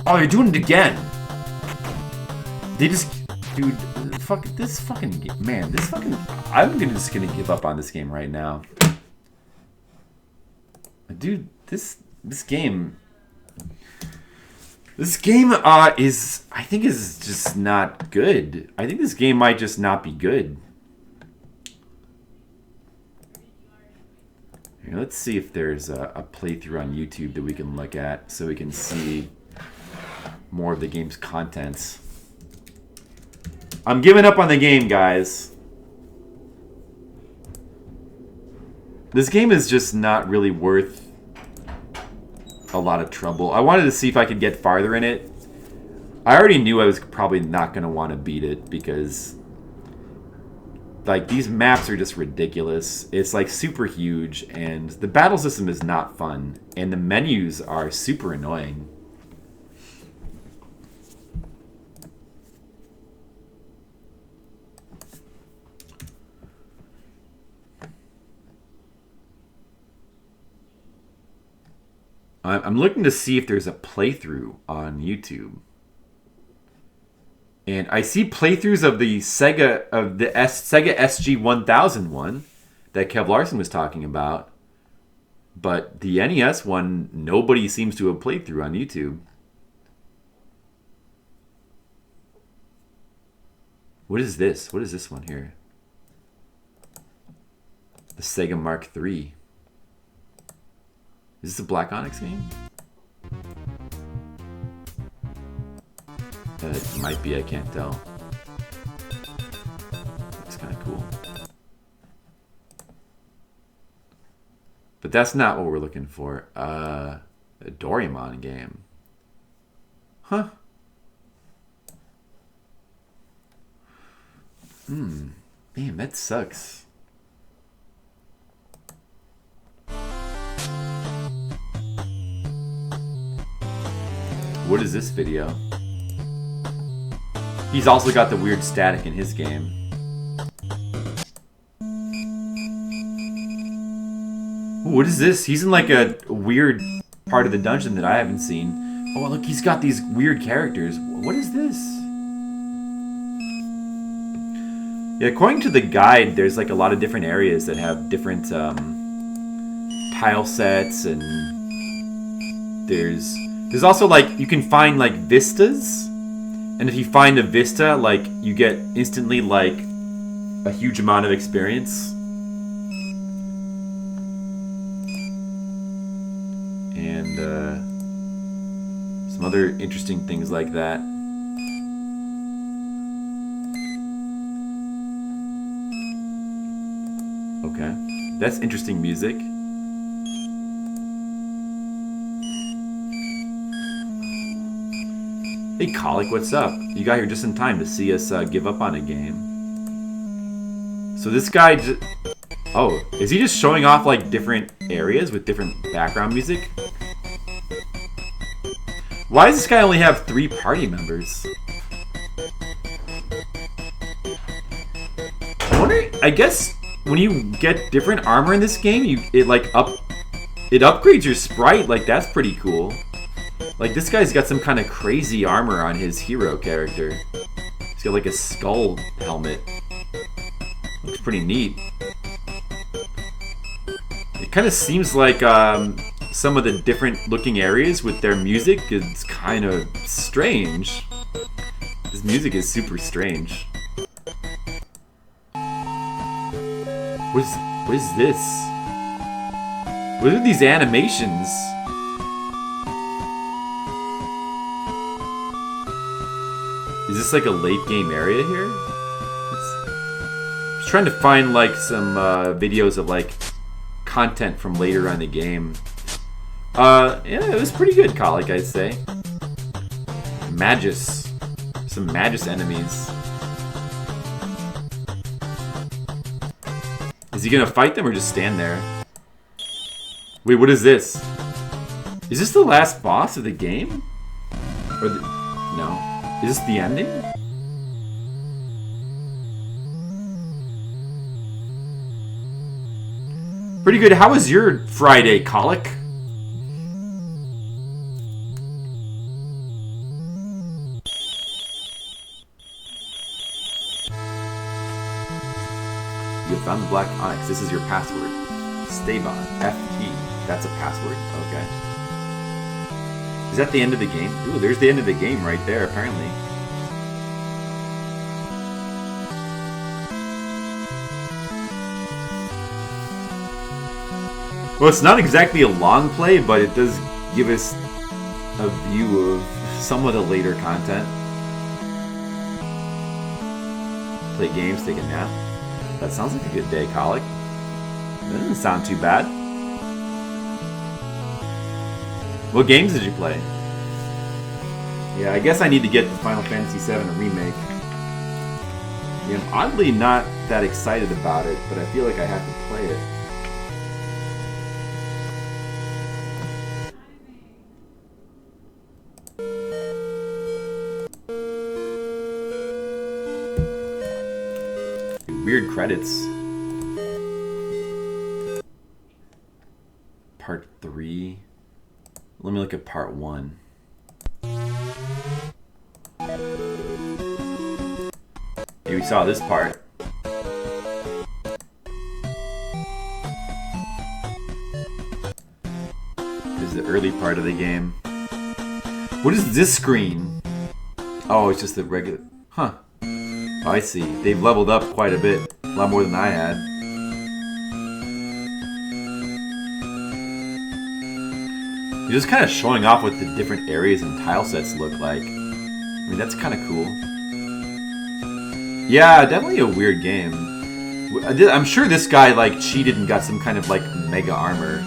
Oh, you're doing it again! They just... Dude, fuck, this fucking... Man, this fucking... I'm just gonna give up on this game right now. Dude, this game... This game is... I think is just not good. I think this game might just not be good. Here, let's see if there's a playthrough on YouTube that we can look at so we can see more of the game's contents. I'm giving up on the game, guys. This game is just not really worth a lot of trouble. I wanted to see if I could get farther in it. I already knew I was probably not going to want to beat it because... Like, these maps are just ridiculous. It's, like, super huge, and the battle system is not fun. And the menus are super annoying. I'm looking to see if there's a playthrough on YouTube. And I see playthroughs of the Sega SG-1000 one that Kev Larson was talking about. But the NES one, nobody seems to have played through on YouTube. What is this? What is this one here? The Sega Mark III. Is this a Black Onyx game? It might be, I can't tell. Looks kind of cool. But that's not what we're looking for. A Doraemon game. Huh. Man, that sucks. What is this video? He's also got the weird static in his game. Ooh, what is this? He's in like a weird part of the dungeon that I haven't seen. Oh, look, he's got these weird characters. What is this? Yeah, according to the guide, there's like a lot of different areas that have different tile sets, and there's also like, you can find like vistas. And if you find a vista, like, you get instantly, like, a huge amount of experience. And, some other interesting things like that. Okay. That's interesting music. Hey, Colic, what's up? You got here just in time to see us give up on a game. So this guy just... Oh, is he just showing off like different areas with different background music? Why does this guy only have 3 party members? I wonder, I guess when you get different armor in this game, it upgrades your sprite. Like, that's pretty cool. Like, this guy's got some kind of crazy armor on his hero character. He's got like a skull helmet. Looks pretty neat. It kind of seems like some of the different looking areas with their music is kind of strange. This music is super strange. What is this? What are these animations? Is this like a late game area here? I was trying to find like some videos of like content from later on in the game. Yeah, it was pretty good, Colic, I'd say. Magus. Some Magus enemies. Is he gonna fight them or just stand there? Wait, what is this? Is this the last boss of the game? Or no. Is this the ending? Pretty good. How was your Friday, Colic? You have found the Black Onyx. This is your password. Stavon. FT. That's a password? Okay. Is that the end of the game? Ooh, there's the end of the game right there, apparently. Well, it's not exactly a long play, but it does give us a view of some of the later content. Play games, take a nap. That sounds like a good day, Colic. That doesn't sound too bad. What games did you play? Yeah, I guess I need to get the Final Fantasy VII Remake. Yeah, I'm oddly not that excited about it, but I feel like I have to play it. Weird credits. Part 3. Let me look at part 1. Hey, we saw this part. This is the early part of the game. What is this screen? Oh, it's just the regular... Huh. Oh, I see. They've leveled up quite a bit. A lot more than I had. You're just kind of showing off what the different areas and tile sets look like. I mean, that's kind of cool. Yeah, definitely a weird game. I'm sure this guy, like, cheated and got some kind of, like, mega armor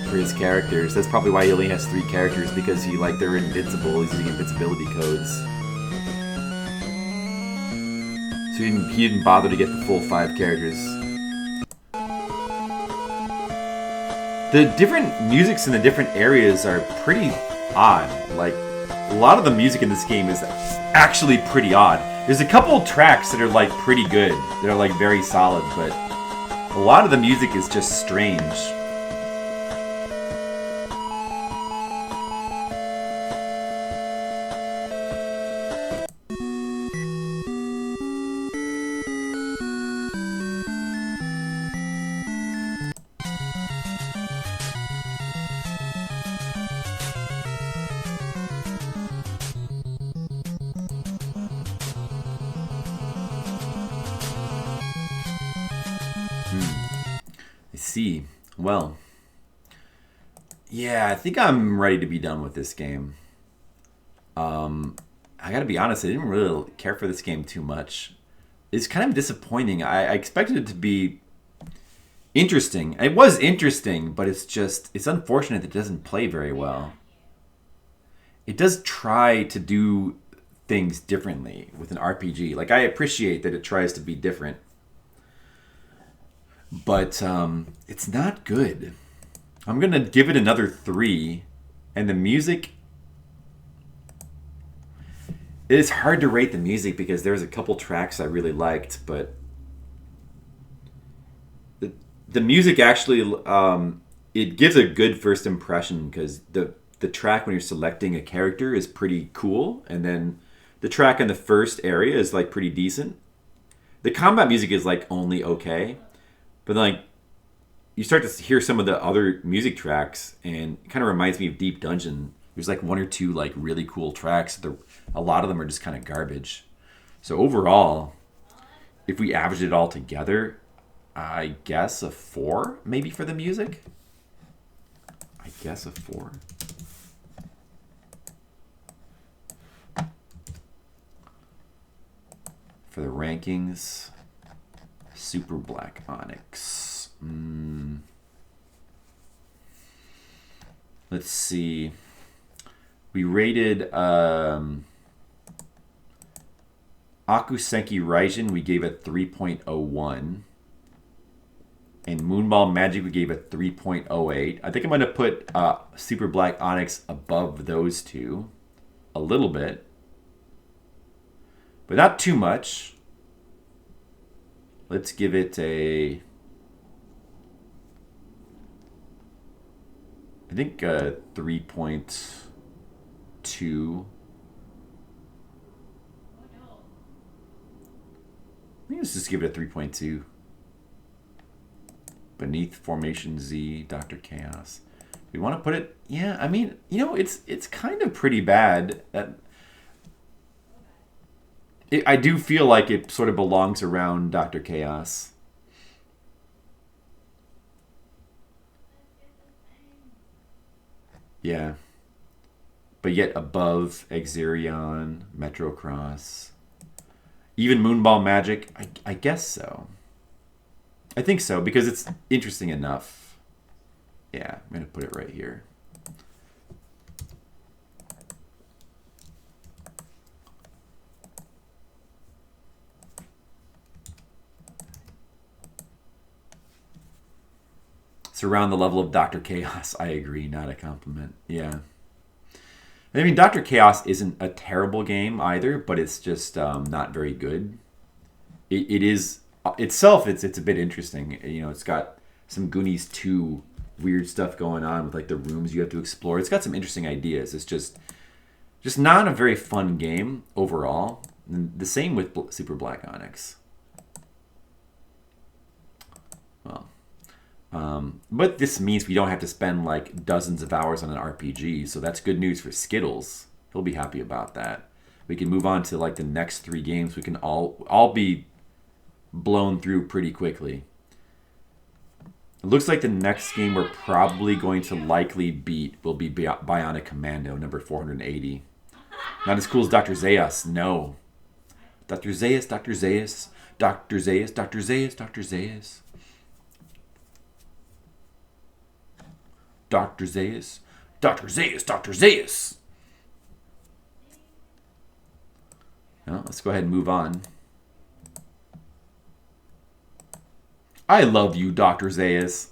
for his characters. That's probably why he only has 3 characters, because he, like, they're invincible. He's using invincibility codes. So he didn't bother to get the full 5 characters. The different musics in the different areas are pretty odd. Like, a lot of the music in this game is actually pretty odd. There's a couple tracks that are, like, pretty good. They're, like, very solid, but a lot of the music is just strange. See, well, yeah, I think I'm ready to be done with this game. I gotta be honest, I didn't really care for this game too much. It's kind of disappointing. I expected it to be interesting. It was interesting, but it's unfortunate that it doesn't play very well. It does try to do things differently with an RPG. Like, I appreciate that it tries to be different. but it's not good. I'm gonna give it another 3, and the music. It's hard to rate the music because there's a couple tracks I really liked, but the music actually it gives a good first impression because the track when you're selecting a character is pretty cool, and then the track in the first area is like pretty decent. The combat music is like only okay, but like you start to hear some of the other music tracks, and it kind of reminds me of Deep Dungeon. There's like 1 or 2 like really cool tracks. A lot of them are just kind of garbage. So overall, if we average it all together, I guess a 4 maybe for the music. I guess a 4. For the rankings, Super Black Onyx. Let's see. We rated Akusenki Raijin, we gave it 3.01. And Moonball Magic, we gave it 3.08. I think I'm going to put Super Black Onyx above those two a little bit. But not too much. Let's give it a... I think 3.2. I think let's just give it a 3.2. Beneath Formation Z, Dr. Chaos. We want to put it... Yeah, I mean, you know, it's kind of pretty bad. I do feel like it sort of belongs around Dr. Chaos. Yeah. But yet above Exerion, Metrocross, even Moonball Magic, I guess so. I think so, because it's interesting enough. Yeah, I'm going to put it right here. It's around the level of Dr. Chaos. I agree, not a compliment. Yeah. I mean, Dr. Chaos isn't a terrible game either, but it's just not very good. It is itself. It's a bit interesting. You know, it's got some Goonies 2 weird stuff going on with like the rooms you have to explore. It's got some interesting ideas. It's just not a very fun game overall. And the same with Super Black Onyx. Well. But this means we don't have to spend like dozens of hours on an RPG, so that's good news for Skittles. He'll be happy about that. We can move on to like the next 3 games. We can all be blown through pretty quickly. It looks like the next game we're probably going to likely beat will be Bionic Commando, number 480. Not as cool as Dr. Zaius, no. Dr. Zaius, Dr. Zaius, Dr. Zaius, Dr. Zaius, Dr. Zaius. Dr. Zaius, Dr. Zaius, Dr. Zaius. Well, let's go ahead and move on. I love you, Dr. Zaius.